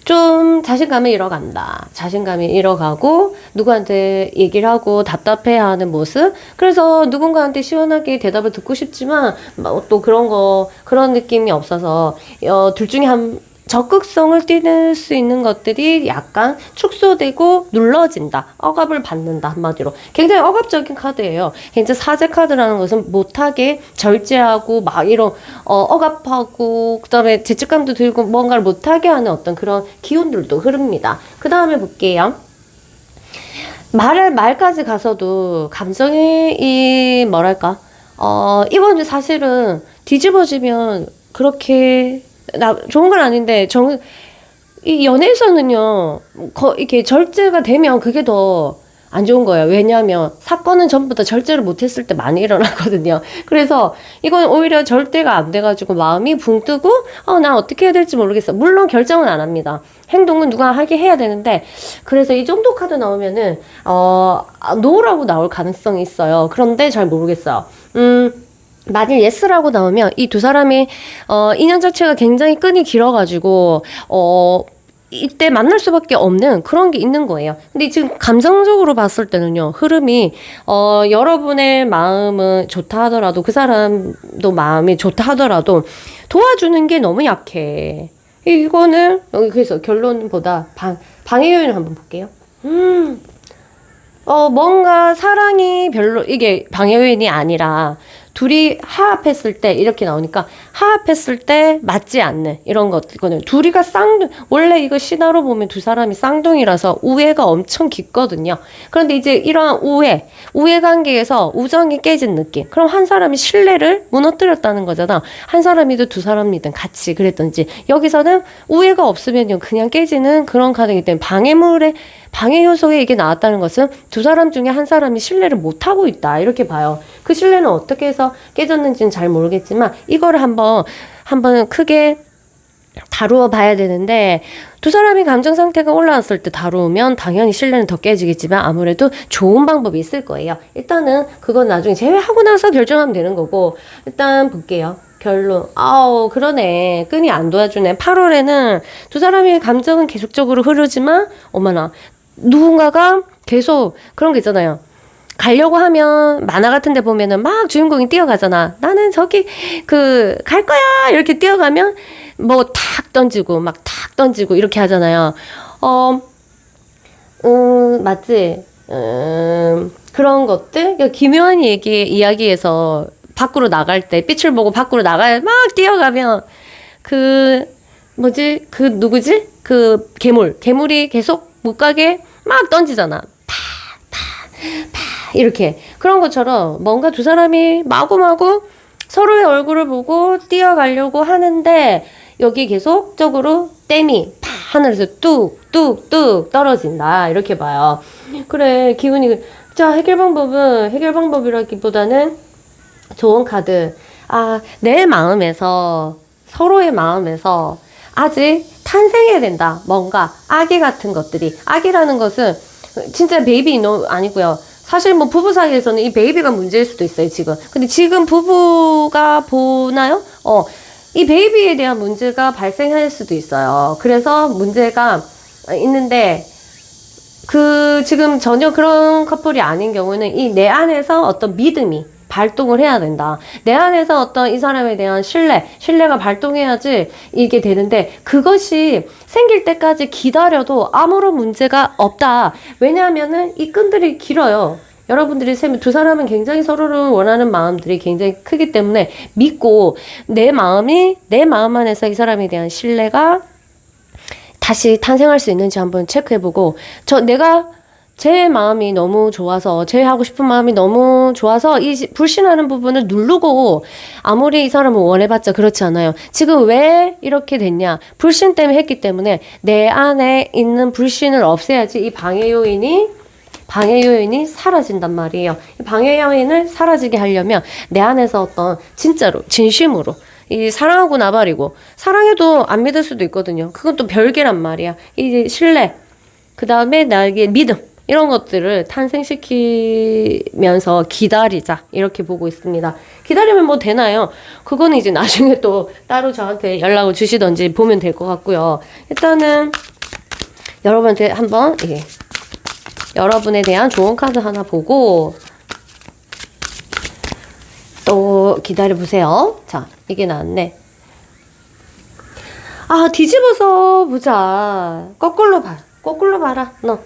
좀 자신감이 잃어간다. 자신감이 잃어가고 누구한테 얘기를 하고 답답해하는 모습. 그래서 누군가한테 시원하게 대답을 듣고 싶지만 또 그런 느낌이 없어서 둘 중에 적극성을 띠는 수 있는 것들이 약간 축소되고 눌러진다. 억압을 받는다. 한마디로. 굉장히 억압적인 카드예요. 굉장히 사제 카드라는 것은 못하게 절제하고 막 이런 억압하고 그다음에 죄책감도 들고 뭔가를 못하게 하는 어떤 그런 기운들도 흐릅니다. 그 다음에 볼게요. 말까지 가서도 감정이 이건 사실은 뒤집어지면 그렇게 좋은 건 아닌데, 이 연애에서는요, 이렇게 절제가 되면 그게 더 안 좋은 거예요. 왜냐하면 사건은 전부 다 절제를 못했을 때 많이 일어나거든요. 그래서 이건 오히려 절대가 안 돼가지고 마음이 붕 뜨고, 나 어떻게 해야 될지 모르겠어. 물론 결정은 안 합니다. 행동은 누가 하게 해야 되는데, 그래서 이 정도 카드 나오면은, 노라고 나올 가능성이 있어요. 그런데 잘 모르겠어요. 만일 예스라고 나오면 이 두 사람이 인연 자체가 굉장히 끈이 길어가지고 이때 만날 수밖에 없는 그런 게 있는 거예요. 근데 지금 감정적으로 봤을 때는요, 흐름이 여러분의 마음은 좋다 하더라도 그 사람도 마음이 좋다 하더라도 도와주는 게 너무 약해. 이거는 그래서 결론보다 방해 요인을 한번 볼게요. 뭔가 사랑이 별로 이게 방해 요인이 아니라 둘이 하합했을 때 이렇게 나오니까 하합했을 때 맞지 않는 이런 것거든요. 둘이가 원래 이거 신화로 보면 두 사람이 쌍둥이라서 우애가 엄청 깊거든요. 그런데 이제 이러한 우애 관계에서 우정이 깨진 느낌. 그럼 한 사람이 신뢰를 무너뜨렸다는 거잖아. 한 사람이든 두 사람이든 같이 그랬던지. 여기서는 우애가 없으면 그냥 깨지는 그런 카드이기 때문에 방해 요소에 이게 나왔다는 것은 두 사람 중에 한 사람이 신뢰를 못하고 있다. 이렇게 봐요. 그 신뢰는 어떻게 해서 깨졌는지는 잘 모르겠지만 이거를 한번 크게 다루어 봐야 되는데, 두 사람이 감정 상태가 올라왔을 때 다루면 당연히 신뢰는 더 깨지겠지만 아무래도 좋은 방법이 있을 거예요. 일단은 그건 나중에 제외하고 나서 결정하면 되는 거고, 일단 볼게요. 결론. 그러네. 끈이 안 도와주네. 8월에는 두 사람의 감정은 계속적으로 흐르지만, 어머나, 누군가가 계속 그런 게 있잖아요. 가려고 하면 만화 같은 데 보면은 막 주인공이 뛰어가잖아. 나는 저기 갈 거야 이렇게 뛰어가면 탁 던지고 막 탁 던지고 이렇게 하잖아요. 맞지? 그런 것들? 기묘한 이야기에서 밖으로 나갈 때, 빛을 보고 밖으로 나가야 막 뛰어가면, 누구지? 괴물이 계속 못 가게 막 던지잖아. 이렇게. 그런 것처럼 뭔가 두 사람이 마구마구 서로의 얼굴을 보고 뛰어가려고 하는데, 여기 계속적으로 댐이 하늘에서 뚝뚝뚝 떨어진다. 이렇게 봐요. 그래, 기운이. 자, 해결 방법이라기보다는 좋은 카드. 내 마음에서, 서로의 마음에서 아직 탄생해야 된다. 뭔가 아기 같은 것들이. 아기라는 것은 진짜 베이비 아니고요. 사실 뭐 부부 사이에서는 이 베이비가 문제일 수도 있어요, 지금. 근데 지금 부부가 보나요? 이 베이비에 대한 문제가 발생할 수도 있어요. 그래서 문제가 있는데, 지금 전혀 그런 커플이 아닌 경우는 이 내 안에서 어떤 믿음이 발동을 해야 된다. 내 안에서 어떤 이 사람에 대한 신뢰가 발동해야지 이게 되는데, 그것이 생길 때까지 기다려도 아무런 문제가 없다. 왜냐하면은 이 끈들이 길어요. 여러분들이 두 사람은 굉장히 서로를 원하는 마음들이 굉장히 크기 때문에 믿고, 내 마음 안에서 이 사람에 대한 신뢰가 다시 탄생할 수 있는지 한번 체크해보고, 제 마음이 너무 좋아서, 제 하고 싶은 마음이 너무 좋아서 이 불신하는 부분을 누르고, 아무리 이 사람을 원해봤자 그렇지 않아요. 지금 왜 이렇게 됐냐? 불신 때문에 했기 때문에 내 안에 있는 불신을 없애야지 이 방해 요인이 사라진단 말이에요. 방해 요인을 사라지게 하려면 내 안에서 어떤 진짜로 진심으로 이 사랑하고 나발이고, 사랑해도 안 믿을 수도 있거든요. 그건 또 별개란 말이야. 이 신뢰, 그 다음에 나에게 믿음, 이런 것들을 탄생시키면서 기다리자, 이렇게 보고 있습니다. 기다리면 뭐 되나요? 그거는 이제 나중에 또 따로 저한테 연락을 주시던지 보면 될 것 같고요. 일단은 여러분한테 한번 여러분에 대한 좋은 카드 하나 보고 또 기다려보세요. 자, 이게 나왔네. 뒤집어서 보자. 거꾸로 봐라, 너.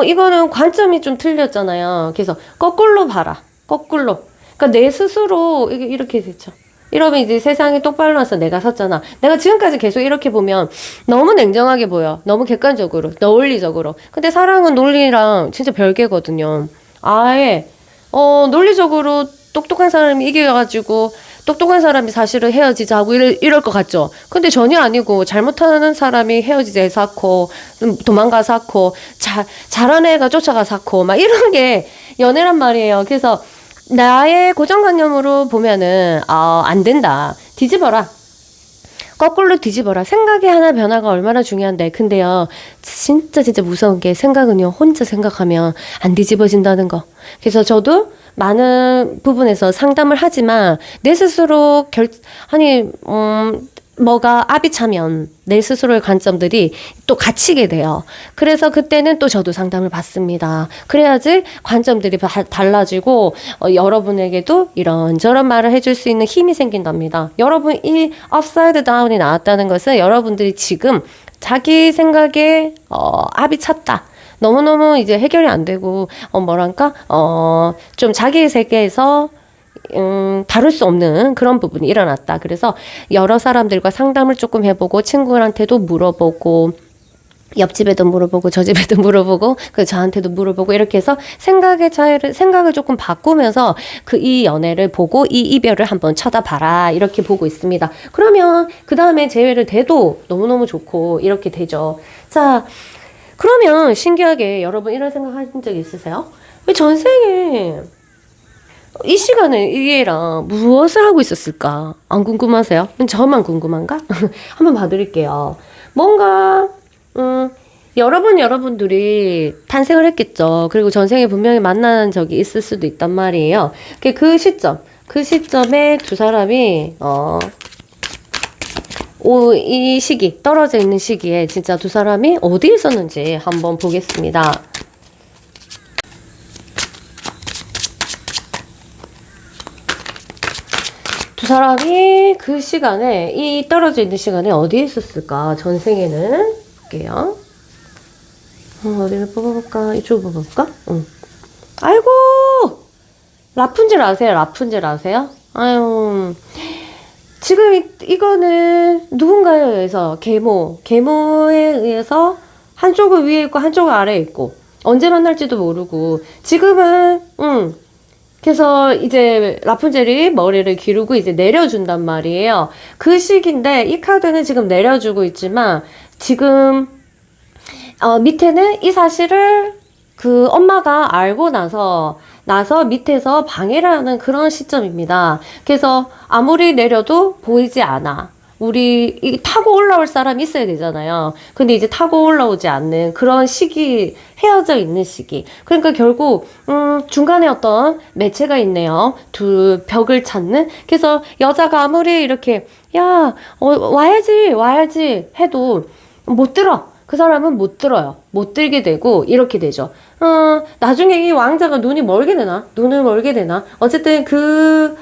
이거는 관점이 좀 틀렸잖아요. 그래서 거꾸로 봐라. 거꾸로. 그러니까 내 스스로 이렇게 됐죠. 이러면 이제 세상이 똑바로 나서 내가 섰잖아. 내가 지금까지 계속 이렇게 보면 너무 냉정하게 보여. 너무 객관적으로, 논리적으로. 근데 사랑은 논리랑 진짜 별개거든요. 아예 논리적으로 똑똑한 사람이 이겨가지고 똑똑한 사람이 사실은 헤어지자 하고 이럴 것 같죠. 근데 전혀 아니고, 잘못하는 사람이 헤어지자 해서 쌓고, 도망가서 쌓고, 잘하는 애가 쫓아가 쌓고, 막 이런 게 연애란 말이에요. 그래서 나의 고정관념으로 보면은 안 된다. 뒤집어라. 거꾸로 뒤집어라. 생각의 하나 변화가 얼마나 중요한데. 근데요, 진짜 무서운 게, 생각은요, 혼자 생각하면 안 뒤집어진다는 거. 그래서 저도 많은 부분에서 상담을 하지만 내 스스로 뭐가 압이 차면 내 스스로의 관점들이 또 갇히게 돼요. 그래서 그때는 또 저도 상담을 받습니다. 그래야지 관점들이 달라지고 여러분에게도 이런저런 말을 해줄 수 있는 힘이 생긴답니다. 여러분, 이 업사이드 다운이 나왔다는 것은 여러분들이 지금 자기 생각에 압이 찼다. 너무너무 이제 해결이 안 되고, 좀 자기 세계에서, 다룰 수 없는 그런 부분이 일어났다. 그래서 여러 사람들과 상담을 조금 해보고, 친구한테도 물어보고, 옆집에도 물어보고, 저 집에도 물어보고, 저한테도 물어보고, 이렇게 해서 생각을 조금 바꾸면서 이 연애를 보고 이 이별을 한번 쳐다봐라. 이렇게 보고 있습니다. 그러면 그 다음에 재회를 돼도 너무너무 좋고, 이렇게 되죠. 자, 그러면 신기하게 여러분 이런 생각 하신 적 있으세요? 왜 전생에 이 시간에 이 애랑 무엇을 하고 있었을까? 안 궁금하세요? 저만 궁금한가? 한번 봐드릴게요. 뭔가 여러분들이 탄생을 했겠죠. 그리고 전생에 분명히 만난 적이 있을 수도 있단 말이에요. 그 시점에 두 사람이 이 시기, 떨어져 있는 시기에 진짜 두 사람이 어디 있었는지 한번 보겠습니다. 두 사람이 그 시간에, 이 떨어져 있는 시간에 어디에 있었을까? 전생에는. 볼게요. 어디를 뽑아볼까? 이쪽을 뽑아볼까? 응. 아이고! 라푼젤 아세요? 라푼젤 아세요? 아유. 지금 이거는 누군가에 의해서, 계모에 의해서 한쪽은 위에 있고 한쪽은 아래에 있고, 언제 만날지도 모르고, 지금은, 그래서 이제 라푼젤이 머리를 기르고 이제 내려준단 말이에요. 그 시기인데 이 카드는 지금 내려주고 있지만 지금 밑에는 이 사실을 그 엄마가 알고 나서 밑에서 방해를 하는 그런 시점입니다. 그래서 아무리 내려도 보이지 않아. 우리 타고 올라올 사람이 있어야 되잖아요. 근데 이제 타고 올라오지 않는 그런 시기, 헤어져 있는 시기. 그러니까 결국 중간에 어떤 매체가 있네요. 두 벽을 찾는. 그래서 여자가 아무리 이렇게 와야지 해도 못 들어. 그 사람은 못 들어요. 못 들게 되고 이렇게 되죠. 나중에 이 왕자가 눈을 멀게 되나? 어쨌든 그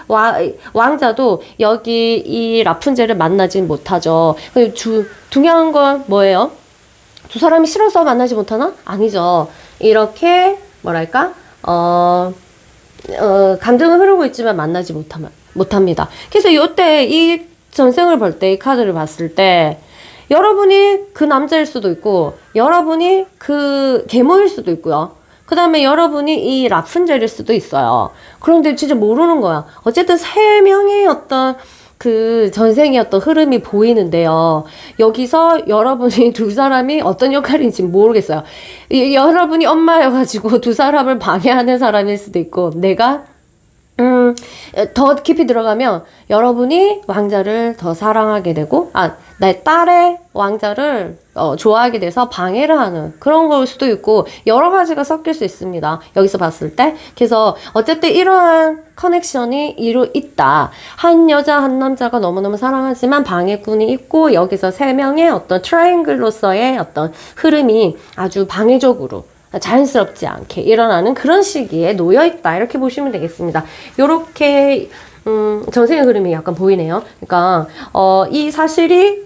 왕자도 여기 이 라푼젤을 만나진 못하죠. 중요한 건 뭐예요? 두 사람이 싫어서 만나지 못하나? 아니죠. 이렇게 뭐랄까? 감정은 흐르고 있지만 만나지 못합니다. 그래서 이때 이 전생을 볼 때 이 카드를 봤을 때 여러분이 그 남자일 수도 있고 여러분이 그 계모일 수도 있고요. 그 다음에 여러분이 이 라푼젤일 수도 있어요. 그런데 진짜 모르는 거야. 어쨌든 세 명의 어떤 그 전생의 어떤 흐름이 보이는데요. 여기서 여러분이 두 사람이 어떤 역할인지 모르겠어요. 여러분이 엄마여가지고 두 사람을 방해하는 사람일 수도 있고 내가 더 깊이 들어가면 여러분이 왕자를 더 사랑하게 되고 내 딸의 왕자를 좋아하게 돼서 방해를 하는 그런 걸 수도 있고 여러 가지가 섞일 수 있습니다. 여기서 봤을 때. 그래서 어쨌든 이러한 커넥션이 있다. 한 여자 한 남자가 너무너무 사랑하지만 방해꾼이 있고 여기서 세 명의 어떤 트라이앵글로서의 어떤 흐름이 아주 방해적으로 자연스럽지 않게 일어나는 그런 시기에 놓여있다. 이렇게 보시면 되겠습니다. 요렇게 전생의 흐름이 약간 보이네요. 그러니까 이 사실이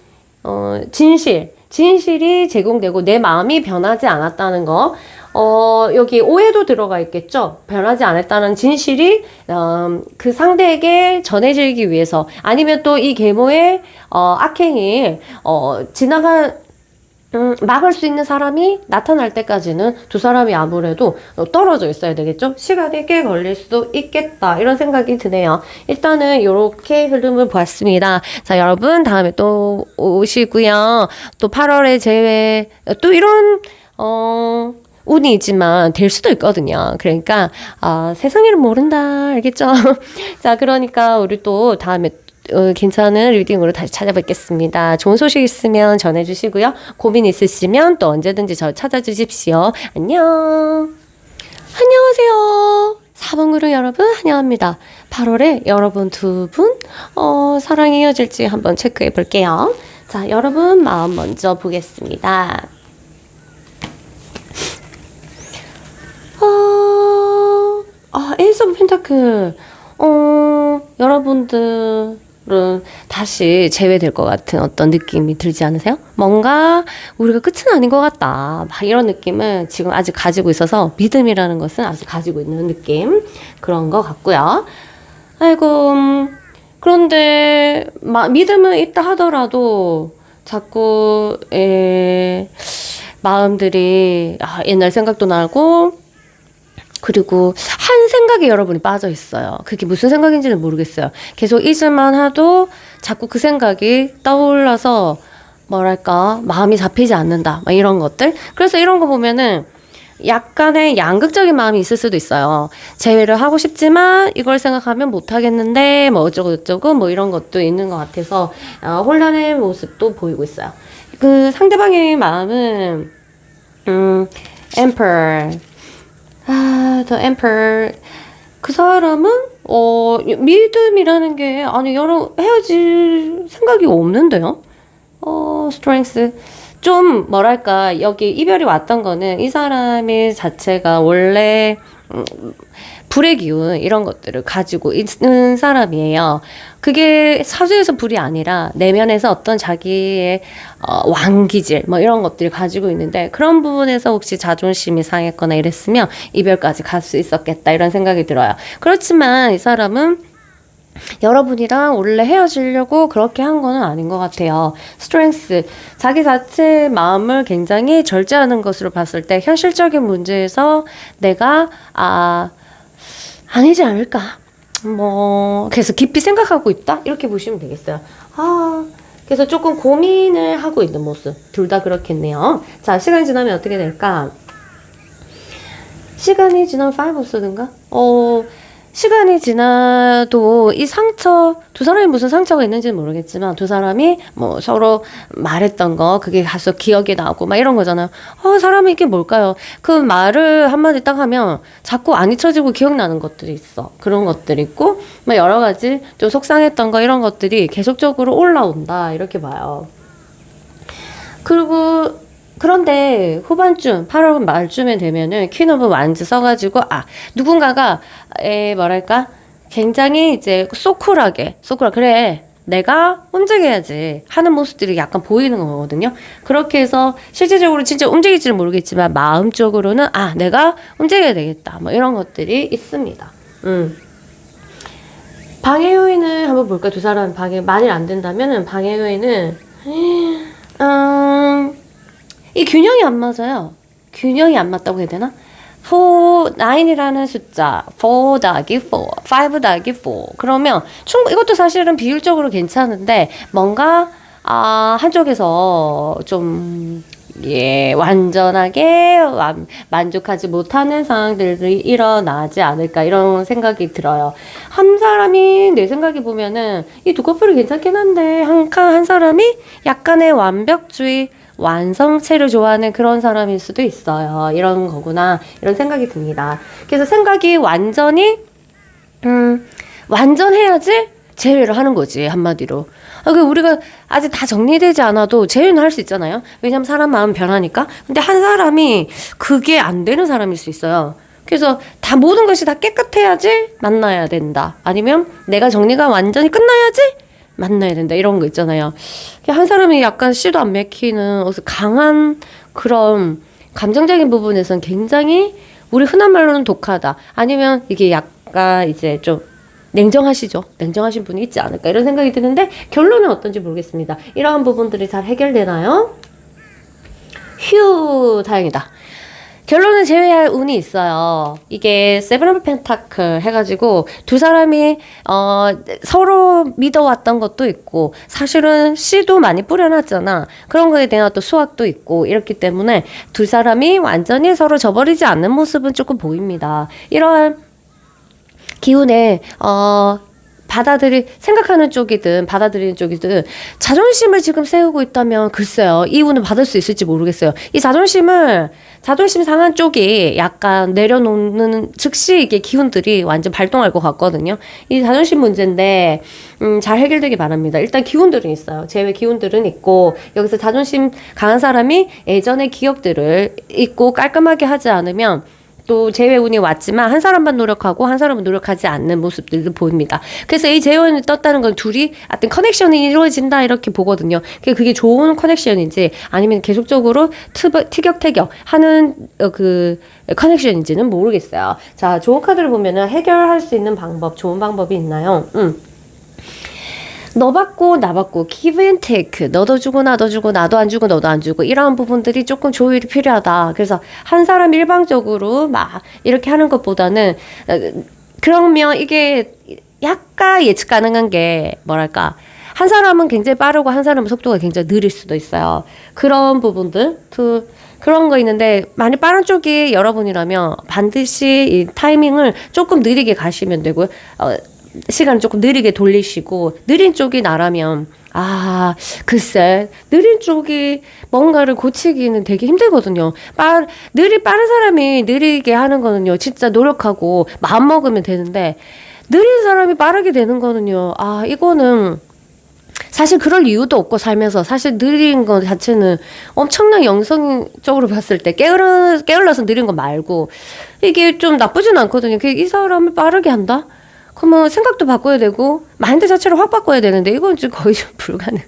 진실이 제공되고 내 마음이 변하지 않았다는 거. 여기 오해도 들어가 있겠죠. 변하지 않았다는 진실이 그 상대에게 전해지기 위해서 아니면 또 이 계모의 악행이 막을 수 있는 사람이 나타날 때까지는 두 사람이 아무래도 떨어져 있어야 되겠죠? 시간이 꽤 걸릴 수도 있겠다. 이런 생각이 드네요. 일단은 이렇게 흐름을 보았습니다. 자, 여러분, 다음에 또 오시고요. 또 8월에 제외, 또 이런, 운이 있지만 될 수도 있거든요. 그러니까, 세상일은 모른다. 알겠죠? 자, 그러니까 우리 또 다음에 괜찮은 리딩으로 다시 찾아뵙겠습니다. 좋은 소식 있으면 전해주시고요. 고민 있으시면 또 언제든지 저 찾아주십시오. 안녕. 안녕하세요. 4번 그룹 여러분 환영합니다. 8월에 여러분 두 분 사랑이 이어질지 한번 체크해 볼게요. 자, 여러분 마음 먼저 보겠습니다. 에이스 오브 펜타클. 여러분들은 다시 재회될 것 같은 어떤 느낌이 들지 않으세요? 뭔가 우리가 끝은 아닌 것 같다. 막 이런 느낌을 지금 아직 가지고 있어서 믿음이라는 것은 아직 가지고 있는 느낌. 그런 것 같고요. 아이고, 그런데 믿음은 있다 하더라도 자꾸 마음들이 옛날 생각도 나고 그리고 한 생각에 여러분이 빠져 있어요. 그게 무슨 생각인지는 모르겠어요. 계속 잊을만 하도 자꾸 그 생각이 떠올라서 뭐랄까 마음이 잡히지 않는다. 막 이런 것들. 그래서 이런 거 보면은 약간의 양극적인 마음이 있을 수도 있어요. 재회를 하고 싶지만 이걸 생각하면 못 하겠는데 뭐 어쩌고 뭐 이런 것도 있는 것 같아서 혼란의 모습도 보이고 있어요. 그 상대방의 마음은 Emperor. The Emperor. 그 사람은 믿음이라는 게 헤어질 생각이 없는데요. Strength. 좀 뭐랄까 여기 이별이 왔던 거는 이 사람의 자체가 원래 불의 기운 이런 것들을 가지고 있는 사람이에요. 그게 사주에서 불이 아니라 내면에서 어떤 자기의 왕기질 뭐 이런 것들을 가지고 있는데 그런 부분에서 혹시 자존심이 상했거나 이랬으면 이별까지 갈 수 있었겠다 이런 생각이 들어요. 그렇지만 이 사람은 여러분이랑 원래 헤어지려고 그렇게 한 거는 아닌 것 같아요. 스트렝스, 자기 자체의 마음을 굉장히 절제하는 것으로 봤을 때 현실적인 문제에서 내가 아니지 않을까 그래서 깊이 생각하고 있다 이렇게 보시면 되겠어요. 그래서 조금 고민을 하고 있는 모습 둘 다 그렇겠네요. 자, 시간이 지나면 어떻게 될까? 시간이 지나면 5 쓰든가? 시간이 지나도 이 상처, 두 사람이 무슨 상처가 있는지는 모르겠지만 두 사람이 뭐 서로 말했던 거 그게 가서 기억이 나고 막 이런 거잖아요. 사람이 이게 뭘까요? 그 말을 한마디 딱 하면 자꾸 안 잊혀지고 기억나는 것들이 있어. 그런 것들이 있고 뭐 여러 가지 좀 속상했던 거 이런 것들이 계속적으로 올라온다 이렇게 봐요. 그런데 후반쯤 8월 말쯤에 되면은 퀸 오브 완즈 써가지고 누군가가 뭐랄까 굉장히 이제 소쿨하게 그래 내가 움직여야지 하는 모습들이 약간 보이는 거거든요. 그렇게 해서 실질적으로 진짜 움직일지는 모르겠지만 마음적으로는 내가 움직여야 되겠다 뭐 이런 것들이 있습니다. 방해 요인을 한번 볼까? 두 사람 방해 만일 안 된다면은 방해 요인은 이 균형이 안 맞아요. 균형이 안 맞다고 해야 되나? 9이라는 숫자, 4 더하기 4, 5 더하기 4. 그러면 이것도 사실은 비율적으로 괜찮은데 뭔가 한쪽에서 좀 완전하게 만족하지 못하는 상황들이 일어나지 않을까 이런 생각이 들어요. 한 사람이 내 생각에 보면은 이 두 커플이 괜찮긴 한데 한 사람이 약간의 완벽주의 완성체를 좋아하는 그런 사람일 수도 있어요. 이런 거구나 이런 생각이 듭니다. 그래서 생각이 완전해야지 제외를 하는 거지 한마디로. 우리가 아직 다 정리되지 않아도 제외는 할 수 있잖아요. 왜냐면 사람 마음 변하니까. 근데 한 사람이 그게 안 되는 사람일 수 있어요. 그래서 모든 것이 다 깨끗해야지 만나야 된다. 아니면 내가 정리가 완전히 끝나야지 만나야 된다 이런 거 있잖아요. 한 사람이 약간 씨도 안 맥히는 강한 그런 감정적인 부분에서는 굉장히 우리 흔한 말로는 독하다. 아니면 이게 약간 이제 좀 냉정하신 분이 있지 않을까 이런 생각이 드는데 결론은 어떤지 모르겠습니다. 이러한 부분들이 잘 해결되나요? 휴, 다행이다. 결론은 제외할 운이 있어요. 이게 세븐 오브 펜타클 해가지고 두 사람이 서로 믿어왔던 것도 있고 사실은 씨도 많이 뿌려놨잖아. 그런 거에 대한 또 수확도 있고 이렇기 때문에 두 사람이 완전히 서로 저버리지 않는 모습은 조금 보입니다. 이러한 기운에 생각하는 쪽이든 받아들이는 쪽이든 자존심을 지금 세우고 있다면 글쎄요. 이 운을 받을 수 있을지 모르겠어요. 이 자존심 상한 쪽이 약간 내려놓는 즉시 이게 기운들이 완전 발동할 것 같거든요. 이 자존심 문제인데 잘 해결되기 바랍니다. 일단 기운들은 있어요. 제외 기운들은 있고 여기서 자존심 강한 사람이 예전의 기억들을 잊고 깔끔하게 하지 않으면 또 재회운이 왔지만 한 사람만 노력하고 한 사람은 노력하지 않는 모습들도 보입니다. 그래서 이 재회운이 떴다는 건 둘이 어떤 커넥션이 이루어진다 이렇게 보거든요. 그게 좋은 커넥션인지 아니면 계속적으로 티격태격 하는 그 커넥션인지는 모르겠어요. 자, 좋은 카드를 보면은 해결할 수 있는 좋은 방법이 있나요? 너 받고 나 받고 give and take 너도 주고 나도 주고 나도 안 주고 너도 안 주고 이러한 부분들이 조금 조율이 필요하다. 그래서 한 사람 일방적으로 막 이렇게 하는 것보다는 그러면 이게 약간 예측 가능한 게 뭐랄까 한 사람은 굉장히 빠르고 한 사람은 속도가 굉장히 느릴 수도 있어요. 그런 부분들 그런 거 있는데 많이 빠른 쪽이 여러분이라면 반드시 이 타이밍을 조금 느리게 가시면 되고요. 시간을 조금 느리게 돌리시고 느린 쪽이 나라면 글쎄 느린 쪽이 뭔가를 고치기는 되게 힘들거든요. 빠른 사람이 느리게 하는 거는요 진짜 노력하고 마음 먹으면 되는데 느린 사람이 빠르게 되는 거는요 이거는 사실 그럴 이유도 없고 살면서 사실 느린 거 자체는 엄청난 영성적으로 봤을 때 게을러서 느린 거 말고 이게 좀 나쁘진 않거든요. 이 사람을 빠르게 한다? 그러면 생각도 바꿔야 되고 마인드 자체를 확 바꿔야 되는데 이건 좀 거의 좀 불가능.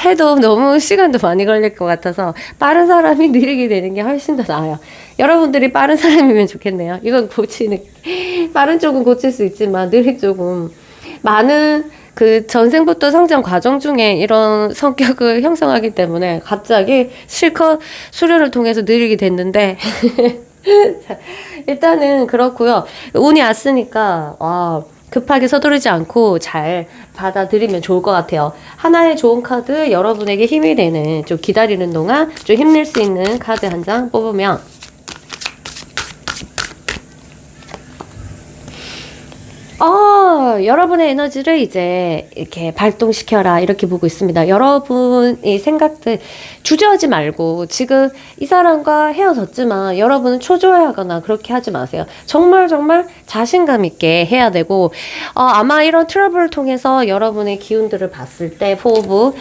해도 너무 시간도 많이 걸릴 것 같아서 빠른 사람이 느리게 되는 게 훨씬 더 나아요. 여러분들이 빠른 사람이면 좋겠네요. 이건 빠른 쪽은 고칠 수 있지만 느린 쪽은 많은 그 전생부터 성장 과정 중에 이런 성격을 형성하기 때문에 갑자기 실컷 수련을 통해서 느리게 됐는데 일단은 그렇고요. 운이 왔으니까 급하게 서두르지 않고 잘 받아들이면 좋을 것 같아요. 하나의 좋은 카드, 여러분에게 힘이 되는, 좀 기다리는 동안 좀 힘낼 수 있는 카드 한 장 뽑으면 여러분의 에너지를 이제 이렇게 발동시켜라 이렇게 보고 있습니다. 여러분의 생각들 주저하지 말고 지금 이 사람과 헤어졌지만 여러분은 초조해하거나 그렇게 하지 마세요. 정말 자신감 있게 해야 되고 아마 이런 트러블을 통해서 여러분의 기운들을 봤을 때 포브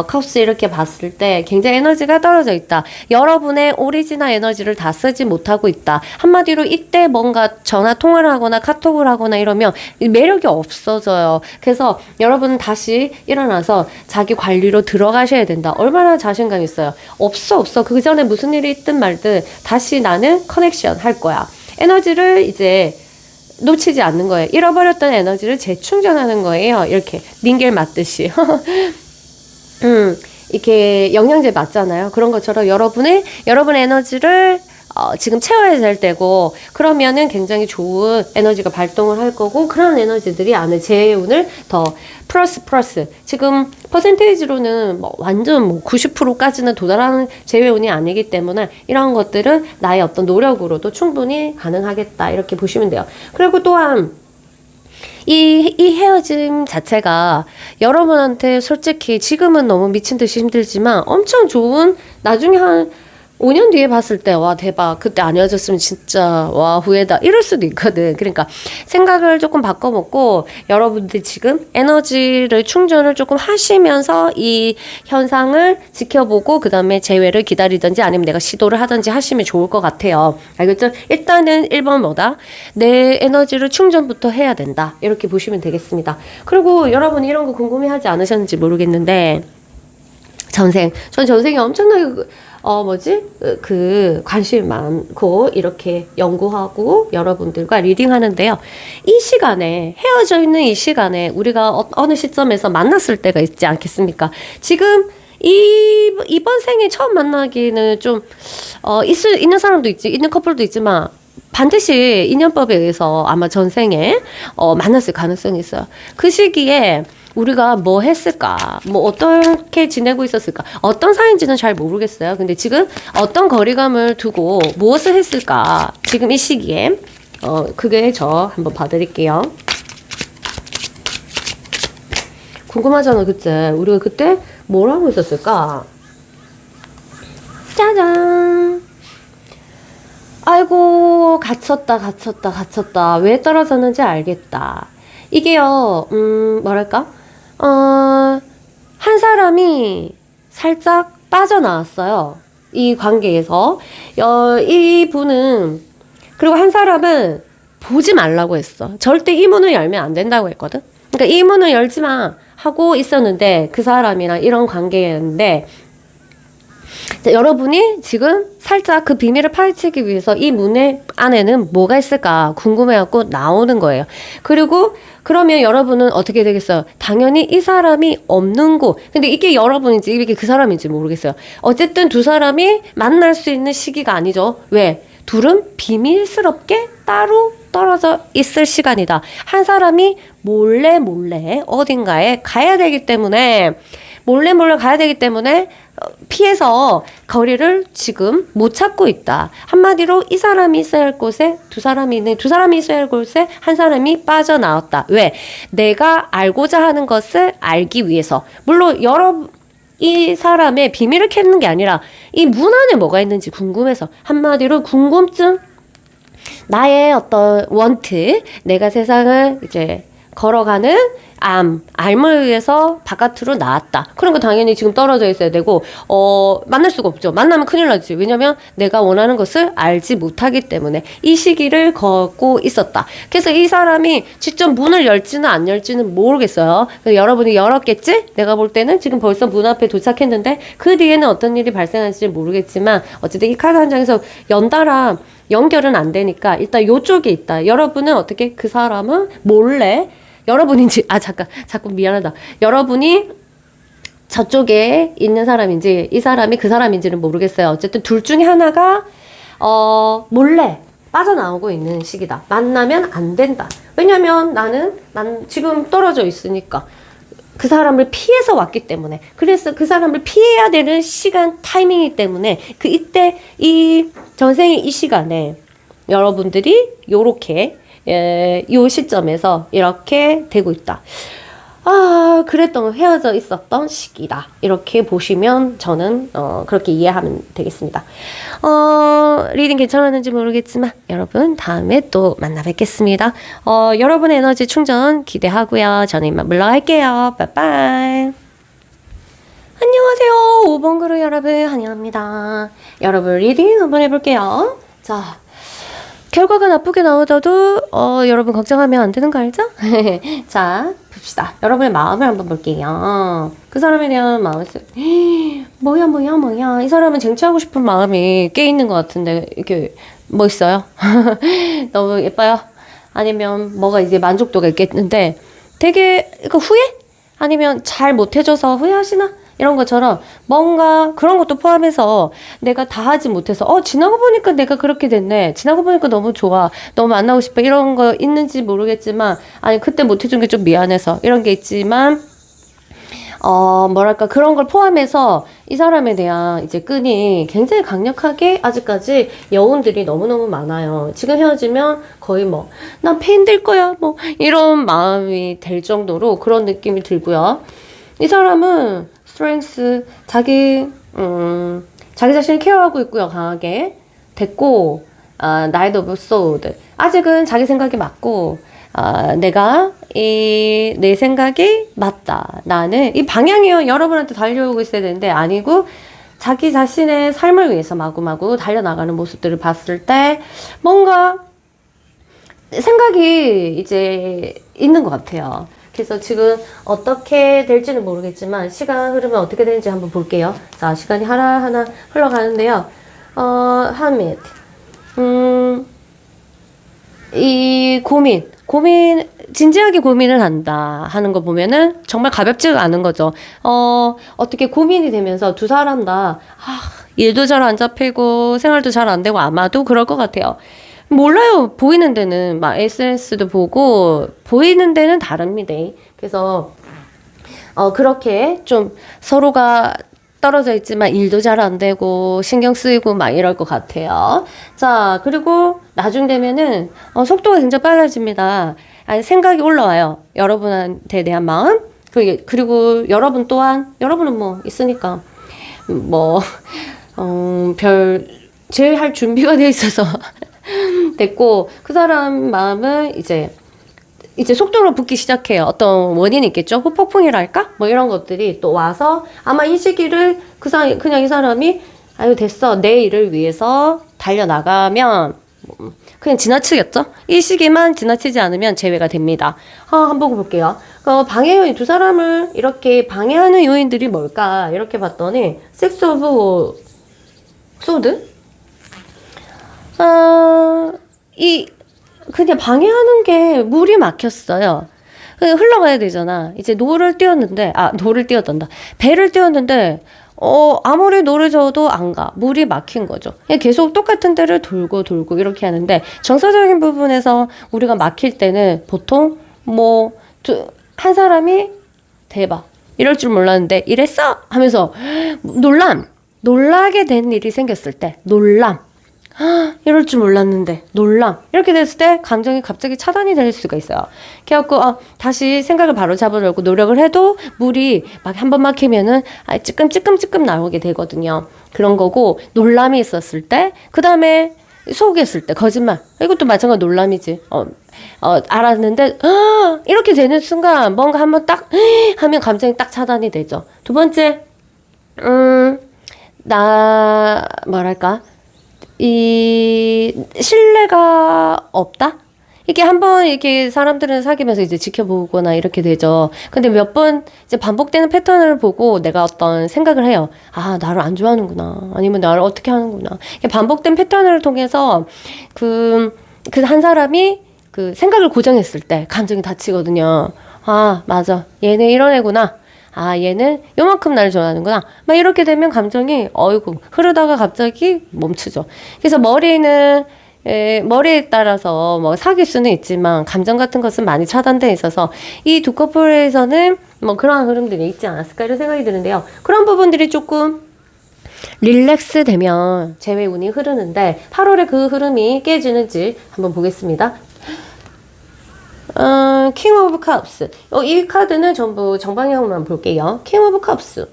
컵스 이렇게 봤을 때 굉장히 에너지가 떨어져 있다. 여러분의 오리지널 에너지를 다 쓰지 못하고 있다. 한마디로 이때 뭔가 전화 통화를 하거나 카톡을 하거나 이러면 매력이 없어져요. 그래서 여러분은 다시 일어나서 자기 관리로 들어가셔야 된다. 얼마나 자신감 있어요. 없어. 그 전에 무슨 일이 있든 말든 다시 나는 커넥션 할 거야. 에너지를 이제 놓치지 않는 거예요. 잃어버렸던 에너지를 재충전하는 거예요. 이렇게 닌겔 맞듯이. 이렇게 영양제 맞잖아요. 그런 것처럼 여러분의 에너지를 지금 채워야 될 때고 그러면은 굉장히 좋은 에너지가 발동을 할 거고 그런 에너지들이 안에 재운을 더 플러스 지금 퍼센테이지로는 완전 90%까지는 도달하는 재운이 아니기 때문에 이런 것들은 나의 어떤 노력으로도 충분히 가능하겠다 이렇게 보시면 돼요. 그리고 또한 이 헤어짐 자체가 여러분한테 솔직히 지금은 너무 미친 듯이 힘들지만 엄청 좋은 나중에 한 5년 뒤에 봤을 때 와 대박 그때 안 헤어졌으면 진짜 와 후회다 이럴 수도 있거든. 그러니까 생각을 조금 바꿔먹고 여러분들 지금 에너지를 충전을 조금 하시면서 이 현상을 지켜보고 그 다음에 재회를 기다리든지 아니면 내가 시도를 하든지 하시면 좋을 것 같아요. 알겠죠? 일단은 1번 뭐다? 내 에너지를 충전부터 해야 된다 이렇게 보시면 되겠습니다. 그리고 여러분 이런 거 궁금해하지 않으셨는지 모르겠는데 전 전생에 엄청나게 관심이 많고, 이렇게 연구하고, 여러분들과 리딩 하는데요. 이 시간에, 헤어져 있는 이 시간에, 우리가 어느 시점에서 만났을 때가 있지 않겠습니까? 지금, 이번 생에 처음 만나기는 좀, 있는 사람도 있는 커플도 있지만, 반드시 인연법에 의해서 아마 전생에, 만났을 가능성이 있어요. 그 시기에, 우리가 뭐 했을까? 뭐 어떻게 지내고 있었을까? 어떤 사이인지는 잘 모르겠어요. 근데 지금 어떤 거리감을 두고 무엇을 했을까? 지금 이 시기에 그게 저 한번 봐드릴게요. 궁금하잖아, 그때. 우리가 그때 뭘 하고 있었을까? 짜잔! 아이고, 갇혔다. 왜 떨어졌는지 알겠다. 이게요, 뭐랄까? 한 사람이 살짝 빠져나왔어요. 이 관계에서. 이 분은, 그리고 한 사람은 보지 말라고 했어. 절대 이 문을 열면 안 된다고 했거든? 그러니까 이 문을 열지 마! 하고 있었는데, 그 사람이랑 이런 관계였는데, 자, 여러분이 지금 살짝 그 비밀을 파헤치기 위해서 이 문의 안에는 뭐가 있을까 궁금해갖고 나오는 거예요. 그리고 그러면 여러분은 어떻게 되겠어요? 당연히 이 사람이 없는 곳. 근데 이게 여러분인지 이게 그 사람인지 모르겠어요. 어쨌든 두 사람이 만날 수 있는 시기가 아니죠. 왜? 둘은 비밀스럽게 따로 떨어져 있을 시간이다. 한 사람이 몰래 어딘가에 가야 되기 때문에 몰래 가야 되기 때문에 피해서 거리를 지금 못 찾고 있다. 한마디로 이 사람이 있어야 할 곳에 두 사람이 있어야 할 곳에 한 사람이 빠져나왔다. 왜? 내가 알고자 하는 것을 알기 위해서. 물론 이 사람의 비밀을 캐는 게 아니라 이 문 안에 뭐가 있는지 궁금해서. 한마디로 궁금증, 나의 어떤 원트, 내가 세상을 이제 걸어가는 암을 의해서 바깥으로 나왔다. 그런 거 당연히 지금 떨어져 있어야 되고, 만날 수가 없죠. 만나면 큰일 나지. 왜냐면 내가 원하는 것을 알지 못하기 때문에 이 시기를 걷고 있었다. 그래서 이 사람이 직접 문을 열지는 안 열지는 모르겠어요. 그래서 여러분이 열었겠지? 내가 볼 때는 지금 벌써 문 앞에 도착했는데 그 뒤에는 어떤 일이 발생할지 모르겠지만 어쨌든 이 카드 한 장에서 연달아 연결은 안 되니까 일단 요쪽에 있다. 여러분은 어떻게 그 사람은 몰래 여러분인지 자꾸 미안하다. 여러분이 저쪽에 있는 사람인지 이 사람이 그 사람인지는 모르겠어요. 어쨌든 둘 중에 하나가 몰래 빠져나오고 있는 시기다. 만나면 안 된다. 왜냐면 난 지금 떨어져 있으니까 그 사람을 피해서 왔기 때문에, 그래서 그 사람을 피해야 되는 시간 타이밍이기 때문에 이때 이 전생의 이 시간에 여러분들이 요렇게 요 시점에서 이렇게 되고 있다. 그랬던 헤어져 있었던 시기다. 이렇게 보시면 저는 그렇게 이해하면 되겠습니다. 리딩 괜찮았는지 모르겠지만 여러분 다음에 또 만나 뵙겠습니다. 여러분의 에너지 충전 기대하고요. 저는 이만 물러갈게요. 빠이빠이. 안녕하세요. 5번 그룹 여러분 환영합니다. 여러분 리딩 한번 해볼게요. 자, 결과가 나쁘게 나오더라도 여러분 걱정하면 안 되는 거 알죠? 자, 봅시다. 여러분의 마음을 한번 볼게요. 그 사람에 대한 마음을 뭐야 이 사람은 쟁취하고 싶은 마음이 깨 있는 것 같은데 이게 뭐 있어요? 너무 예뻐요? 아니면 뭐가 이제 만족도가 있겠는데 되게 후회? 아니면 잘 못해줘서 후회하시나? 이런 것처럼 뭔가 그런 것도 포함해서 내가 다 하지 못해서 지나고 보니까 내가 그렇게 됐네. 지나고 보니까 너무 좋아. 너무 만나고 싶어. 이런 거 있는지 모르겠지만 아니 그때 못해준 게 좀 미안해서 이런 게 있지만 뭐랄까 그런 걸 포함해서 이 사람에 대한 이제 끈이 굉장히 강력하게 아직까지 여운들이 너무너무 많아요. 지금 헤어지면 거의 난 팬 될 거야 이런 마음이 될 정도로 그런 느낌이 들고요. 이 사람은 스트렝스 자기 자신을 케어하고 있고요. 강하게 됐고 나이트 오브 소드 아직은 자기 생각이 맞고 내가 내 생각이 맞다. 나는 이 방향이요. 여러분한테 달려오고 있어야 되는데 아니고 자기 자신의 삶을 위해서 마구마구 달려나가는 모습들을 봤을 때 뭔가 생각이 이제 있는 것 같아요. 그래서 지금 어떻게 될지는 모르겠지만 시간 흐르면 어떻게 되는지 한번 볼게요. 자, 시간이 하나하나 흘러가는데요. 하밋. 이 고민, 진지하게 고민을 한다 하는 거 보면은 정말 가볍지가 않은 거죠. 어떻게 고민이 되면서 두 사람 다, 일도 잘 안 잡히고 생활도 잘 안 되고 아마도 그럴 것 같아요. 몰라요. 보이는 데는 막 SNS도 보고 보이는 데는 다릅니다. 그래서 그렇게 좀 서로가 떨어져 있지만 일도 잘 안 되고 신경 쓰이고 막 이럴 것 같아요. 자, 그리고 나중 되면은 속도가 굉장히 빨라집니다. 생각이 올라와요. 여러분한테 대한 마음. 그리고 여러분 또한 여러분은 있으니까 제일 할 준비가 돼 있어서 됐고 그 사람 마음은 이제 속도로 붙기 시작해요. 어떤 원인이 있겠죠. 후폭풍이랄까? 이런 것들이 또 와서 아마 이 시기를 그냥 이 사람이 아유 됐어 내 일을 위해서 달려나가면 그냥 지나치겠죠. 이 시기만 지나치지 않으면 제외가 됩니다. 한번 볼게요. 방해 요인 두 사람을 이렇게 방해하는 요인들이 뭘까 이렇게 봤더니 섹스 오브 소드 그냥 방해하는 게 물이 막혔어요. 흘러가야 되잖아. 이제 노를 띄웠단다. 배를 띄웠는데, 아무리 노를 저어도 안 가. 물이 막힌 거죠. 계속 똑같은 데를 돌고 이렇게 하는데, 정서적인 부분에서 우리가 막힐 때는 보통, 한 사람이 대박. 이럴 줄 몰랐는데, 이랬어? 하면서, 놀라게 된 일이 생겼을 때, 이럴 줄 몰랐는데 놀람 이렇게 됐을 때 감정이 갑자기 차단이 될 수가 있어요. 그래갖고 다시 생각을 바로 잡으려고 노력을 해도 물이 막 한 번 막히면은 찌끔 나오게 되거든요. 그런 거고 놀람이 있었을 때 그 다음에 속였을 때, 거짓말. 이것도 마찬가지 논란이지. 알았는데, 이렇게 되는 순간 뭔가 한번 딱, 하면 감정이 딱 차단이 되죠. 두 번째, 뭐랄까. 신뢰가 없다? 이게 한번 이렇게 사람들은 사귀면서 이제 지켜보거나 이렇게 되죠. 근데 몇 번 이제 반복되는 패턴을 보고 내가 어떤 생각을 해요. 아, 나를 안 좋아하는구나. 아니면 나를 어떻게 하는구나. 이게 반복된 패턴을 통해서 그 한 사람이 그 생각을 고정했을 때 감정이 다치거든요. 아, 맞아. 얘네 이런 애구나. 아, 얘는 요만큼 나를 좋아하는구나. 막 이렇게 되면 감정이, 어이구, 흐르다가 갑자기 멈추죠. 그래서 머리에 따라서 뭐 사귈 수는 있지만 감정 같은 것은 많이 차단되어 있어서 이 두 커플에서는 뭐 그러한 흐름들이 있지 않았을까 이런 생각이 드는데요. 그런 부분들이 조금 릴렉스 되면 재회 운이 흐르는데 8월에 그 흐름이 깨지는지 한번 보겠습니다. 킹 오브 컵스. 이 카드는 전부 정방향만 볼게요. 킹 오브 컵스.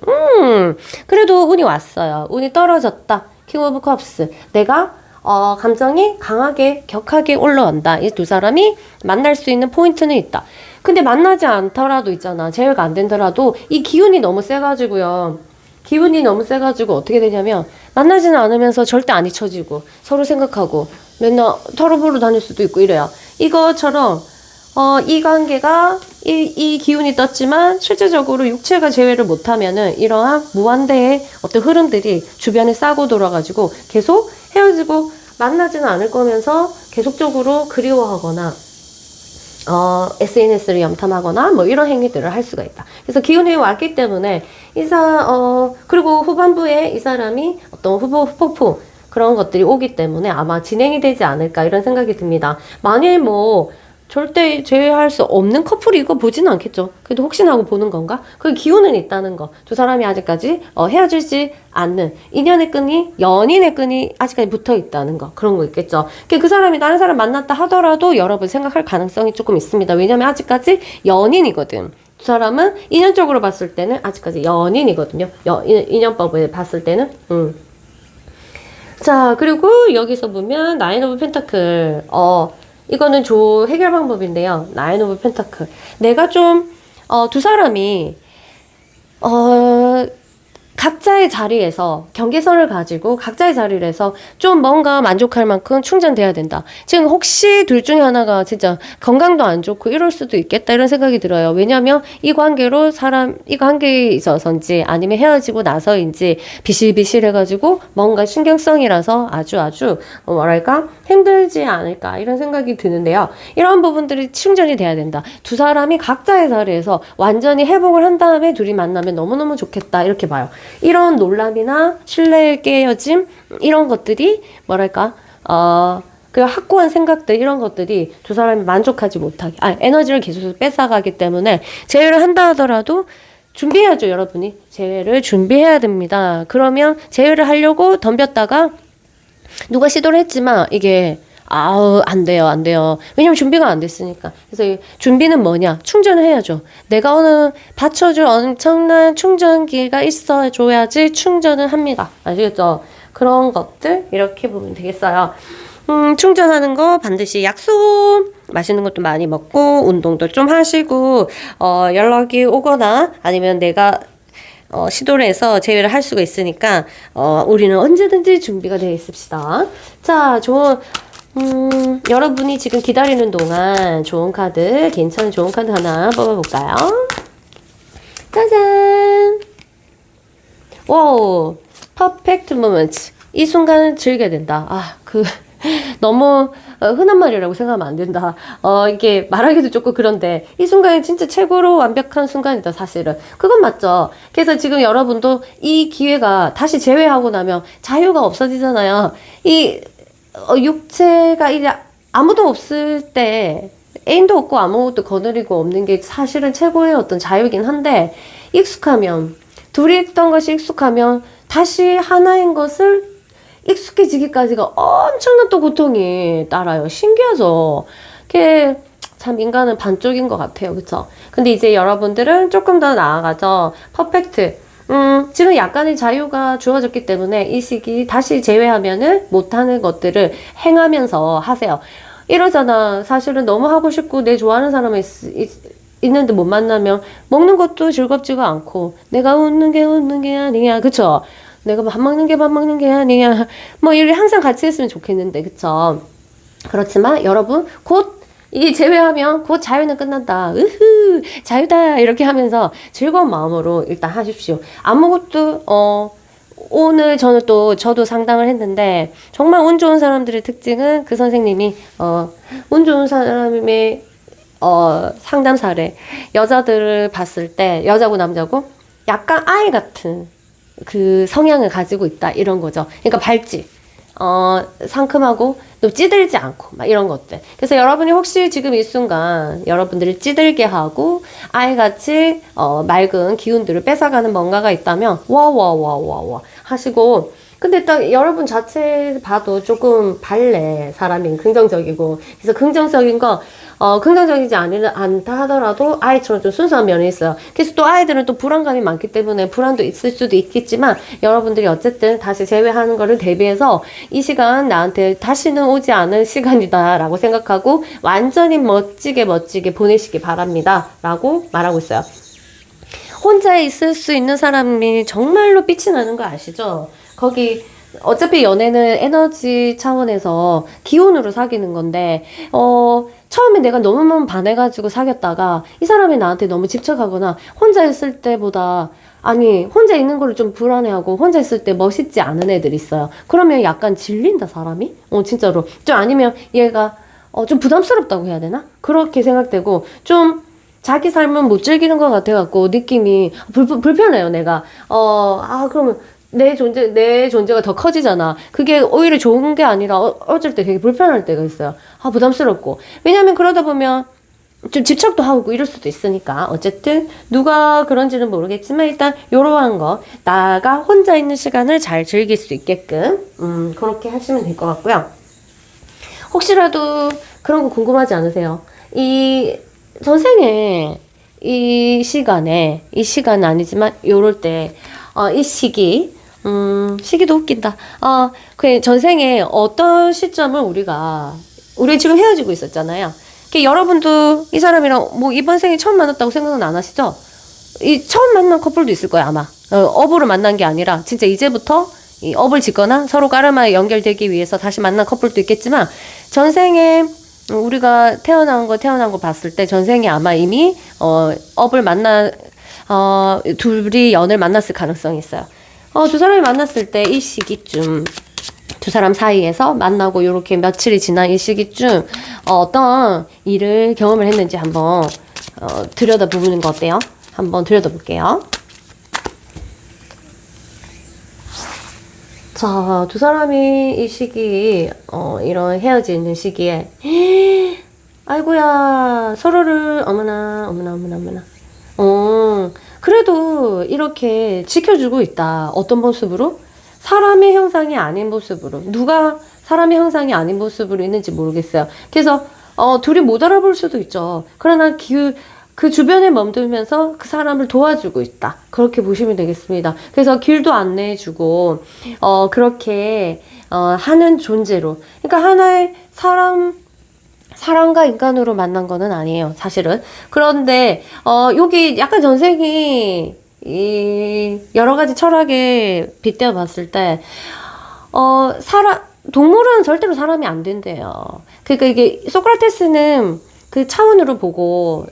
그래도 운이 왔어요. 운이 떨어졌다. 킹 오브 컵스. 내가 감정이 강하게 격하게 올라온다. 이 두 사람이 만날 수 있는 포인트는 있다. 근데 만나지 않더라도 있잖아. 제외가 안 된더라도 이 기운이 너무 세가지고요. 기운이 너무 세가지고 어떻게 되냐면 만나지는 않으면서 절대 안 잊혀지고 서로 생각하고 맨날 털어보러 다닐 수도 있고 이래요. 이것처럼 이 관계가 이 기운이 떴지만 실제적으로 육체가 제외를 못하면은 이러한 무한대의 어떤 흐름들이 주변에 싸고 돌아가지고 계속 헤어지고 만나지는 않을 거면서 계속적으로 그리워하거나 SNS를 염탐하거나 뭐 이런 행위들을 할 수가 있다. 그래서 기운이 왔기 때문에 그리고 후반부에 이 사람이 어떤 폭풍 그런 것들이 오기 때문에 아마 진행이 되지 않을까 이런 생각이 듭니다. 만일 뭐 절대 제외할 수 없는 커플이고 보지는 않겠죠. 그래도 혹시나 하고 보는 건가? 그 기운은 있다는 거. 두 사람이 아직까지 헤어지지 않는 인연의 끈이, 연인의 끈이 아직까지 붙어 있다는 거. 그런 거 있겠죠. 그 사람이 다른 사람 만났다 하더라도 여러분 생각할 가능성이 조금 있습니다. 왜냐면 아직까지 연인이거든. 두 사람은 인연적으로 봤을 때는 아직까지 연인이거든요. 인연법을 봤을 때는. 자, 그리고 여기서 보면 나인 오브 펜타클. 이거는 해결 방법인데요. 나인 오브 펜타클. 내가 좀, 두 사람이, 각자의 자리에서 경계선을 가지고 각자의 자리에서 좀 뭔가 만족할 만큼 충전돼야 된다. 지금 혹시 둘 중에 하나가 진짜 건강도 안 좋고 이럴 수도 있겠다 이런 생각이 들어요. 왜냐면 이 관계에 있어서인지 아니면 헤어지고 나서인지 비실비실해가지고 뭔가 신경성이라서 아주 뭐랄까 힘들지 않을까 이런 생각이 드는데요. 이런 부분들이 충전이 돼야 된다. 두 사람이 각자의 자리에서 완전히 회복을 한 다음에 둘이 만나면 너무너무 좋겠다 이렇게 봐요. 이런 논란이나 신뢰의 깨어짐 이런 것들이 뭐랄까 그 확고한 생각들 이런 것들이 두 사람이 만족하지 못하게 에너지를 계속 뺏어가기 때문에 제외를 한다 하더라도 준비해야죠. 여러분이 제외를 준비해야 됩니다. 그러면 제외를 하려고 덤볐다가 누가 시도를 했지만 이게 안 돼요. 왜냐면 준비가 안 됐으니까. 그래서 준비는 뭐냐? 충전을 해야죠. 내가 받쳐줄 엄청난 충전기가 있어줘야지 충전을 합니다. 아시겠죠? 그런 것들, 이렇게 보면 되겠어요. 충전하는 거 반드시 약속! 맛있는 것도 많이 먹고, 운동도 좀 하시고, 연락이 오거나, 아니면 내가 시도를 해서 제외를 할 수가 있으니까, 우리는 언제든지 준비가 되어 있읍시다. 자, 여러분이 지금 기다리는 동안 괜찮은 좋은 카드 하나 뽑아볼까요? 짜잔! 와우! 퍼펙트 모먼트. 이 순간을 즐겨야 된다. 너무 흔한 말이라고 생각하면 안 된다. 이게 말하기도 조금 그런데 이 순간이 진짜 최고로 완벽한 순간이다, 사실은. 그건 맞죠. 그래서 지금 여러분도 이 기회가 다시 제외하고 나면 자유가 없어지잖아요. 육체가 이제 아무도 없을 때 애인도 없고 아무것도 거느리고 없는 게 사실은 최고의 어떤 자유이긴 한데 둘이 있던 것이 익숙하면 다시 하나인 것을 익숙해지기까지가 엄청난 또 고통이 따라요. 신기하죠? 그게 참 인간은 반쪽인 것 같아요. 그쵸? 근데 이제 여러분들은 조금 더 나아가죠. 퍼펙트. 지금 약간의 자유가 주어졌기 때문에 이 시기 다시 제외하면은 못하는 것들을 행하면서 하세요. 이러잖아. 사실은 너무 하고 싶고 내 좋아하는 사람이 있는데 못 만나면 먹는 것도 즐겁지가 않고 내가 웃는 게 아니야. 그쵸? 내가 밥 먹는 게 아니야. 뭐 이렇게 항상 같이 했으면 좋겠는데. 그쵸? 그렇지만 여러분 곧 이 제외하면 곧 자유는 끝난다. 으흐 자유다 이렇게 하면서 즐거운 마음으로 일단 하십시오. 아무것도 오늘 저도 상담을 했는데 정말 운 좋은 사람들의 특징은 그 선생님이 운 좋은 사람의 상담 사례 여자들을 봤을 때 여자고 남자고 약간 아이 같은 그 성향을 가지고 있다 이런 거죠. 그러니까 밝지. 상큼하고 또 찌들지 않고 막 이런 것들. 그래서 여러분이 혹시 지금 이 순간 여러분들을 찌들게 하고 아이같이 맑은 기운들을 뺏어가는 뭔가가 있다면 와와와와와 하시고 근데 딱 여러분 자체 봐도 조금 발래 사람이 긍정적이고 그래서 긍정적인 거 긍정적이지 않다 하더라도 아이처럼 좀 순수한 면이 있어요. 그래서 또 아이들은 또 불안감이 많기 때문에 불안도 있을 수도 있겠지만 여러분들이 어쨌든 다시 제외하는 거를 대비해서 이 시간 나한테 다시는 오지 않을 시간이다 라고 생각하고 완전히 멋지게 보내시기 바랍니다 라고 말하고 있어요. 혼자 있을 수 있는 사람이 정말로 빛이 나는 거 아시죠? 거기 어차피 연애는 에너지 차원에서 기운으로 사귀는 건데 처음에 내가 너무너무 반해가지고 사귀었다가 이 사람이 나한테 너무 집착하거나 혼자 있을 때보다 아니 혼자 있는 거를 좀 불안해하고 혼자 있을 때 멋있지 않은 애들이 있어요. 그러면 약간 질린다 사람이? 진짜로. 좀 아니면 얘가 좀 부담스럽다고 해야 되나? 그렇게 생각되고 좀 자기 삶은 못 즐기는 것 같아갖고 느낌이 불편해요 내가. 그러면 내 존재가 더 커지잖아. 그게 오히려 좋은 게 아니라 어쩔 때 되게 불편할 때가 있어요. 부담스럽고. 왜냐면 그러다 보면 좀 집착도 하고 이럴 수도 있으니까. 어쨌든 누가 그런지는 모르겠지만 일단 요러한 거 나가 혼자 있는 시간을 잘 즐길 수 있게끔 그렇게 하시면 될 것 같고요. 혹시라도 그런 거 궁금하지 않으세요? 이 전생에 이 시간은 아니지만 요럴 때 이 시기도 웃긴다. 그 전생에 어떤 시점을 우리 지금 헤어지고 있었잖아요. 여러분도 이 사람이랑 뭐 이번 생에 처음 만났다고 생각은 안 하시죠? 이 처음 만난 커플도 있을 거예요, 아마. 업으로 만난 게 아니라 진짜 이제부터 이 업을 짓거나 서로 까르마에 연결되기 위해서 다시 만난 커플도 있겠지만 전생에 우리가 태어난 거 봤을 때 전생에 아마 이미 둘이 연을 만났을 가능성이 있어요. 두 사람이 만났을 때 이 시기쯤 두 사람 사이에서 만나고 요렇게 며칠이 지난 이 시기쯤 어떤 일을 경험을 했는지 한번 들여다보는 거 어때요? 한번 들여다볼게요. 자, 두 사람이 이 시기 이런 헤어지는 시기에 아이고야 서로를 어머나 그래도 이렇게 지켜주고 있다. 어떤 모습으로? 사람의 형상이 아닌 모습으로. 누가 사람의 형상이 아닌 모습으로 있는지 모르겠어요. 그래서 둘이 못 알아볼 수도 있죠. 그러나 그 주변에 멈들면서 그 사람을 도와주고 있다. 그렇게 보시면 되겠습니다. 그래서 길도 안내해주고 그렇게 하는 존재로. 그러니까 하나의 사람과 인간으로 만난 거는 아니에요, 사실은. 그런데 여기 약간 전생이 여러 가지 철학에 빗대어 봤을 때 동물은 절대로 사람이 안 된대요. 그러니까 이게 소크라테스는 그 차원으로 보고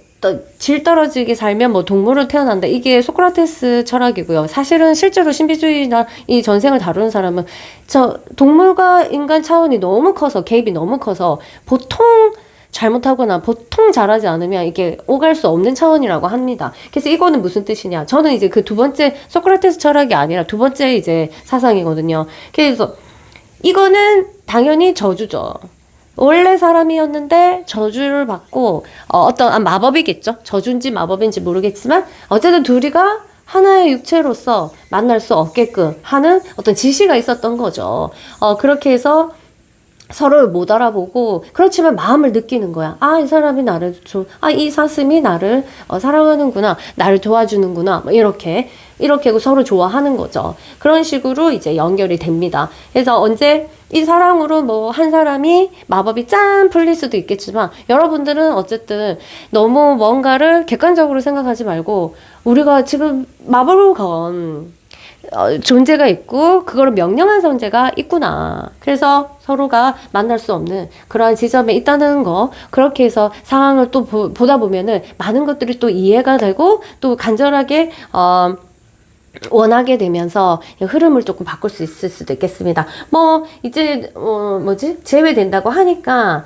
질 떨어지게 살면 뭐 동물로 태어난다. 이게 소크라테스 철학이고요. 사실은 실제로 신비주의나 이 전생을 다루는 사람은 동물과 인간 차원이 너무 커서 개입이 너무 커서 보통 잘못하거나 보통 잘하지 않으면 이게 오갈 수 없는 차원이라고 합니다. 그래서 이거는 무슨 뜻이냐? 저는 이제 그 두 번째 소크라테스 철학이 아니라 두 번째 이제 사상이거든요. 그래서 이거는 당연히 저주죠. 원래 사람이었는데 저주를 받고 어떤 마법이겠죠. 저주인지 마법인지 모르겠지만 어쨌든 둘이가 하나의 육체로서 만날 수 없게끔 하는 어떤 지시가 있었던 거죠. 그렇게 해서 서로를 못 알아보고 그렇지만 마음을 느끼는 거야. 아, 이 사람이 나를 이 사슴이 나를 사랑하는구나, 나를 도와주는구나, 뭐 이렇게 하고 서로 좋아하는 거죠. 그런 식으로 이제 연결이 됩니다. 그래서 언제 이 사랑으로 뭐 한 사람이 마법이 짠 풀릴 수도 있겠지만, 여러분들은 어쨌든 너무 뭔가를 객관적으로 생각하지 말고, 우리가 지금 마법을 건 존재가 있고 그거를 명령한 존재가 있구나. 그래서 서로가 만날 수 없는 그러한 지점에 있다는 거, 그렇게 해서 상황을 또 보다 보면은 많은 것들이 또 이해가 되고 또 간절하게 원하게 되면서 흐름을 조금 바꿀 수 있을 수도 있겠습니다. 뭐 이제 제외된다고 하니까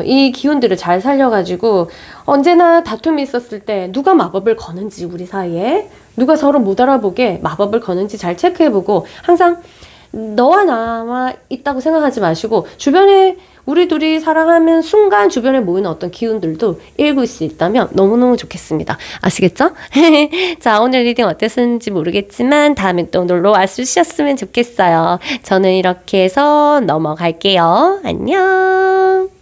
이 기운들을 잘 살려가지고 언제나 다툼이 있었을 때 누가 마법을 거는지, 우리 사이에 누가 서로 못 알아보게 마법을 거는지 잘 체크해보고, 항상 너와 나와 있다고 생각하지 마시고 주변에 우리 둘이 사랑하면 순간 주변에 모이는 어떤 기운들도 읽을 수 있다면 너무너무 좋겠습니다. 아시겠죠? 자, 오늘 리딩 어땠는지 모르겠지만 다음에 또 놀러 와주셨으면 좋겠어요. 저는 이렇게 해서 넘어갈게요. 안녕.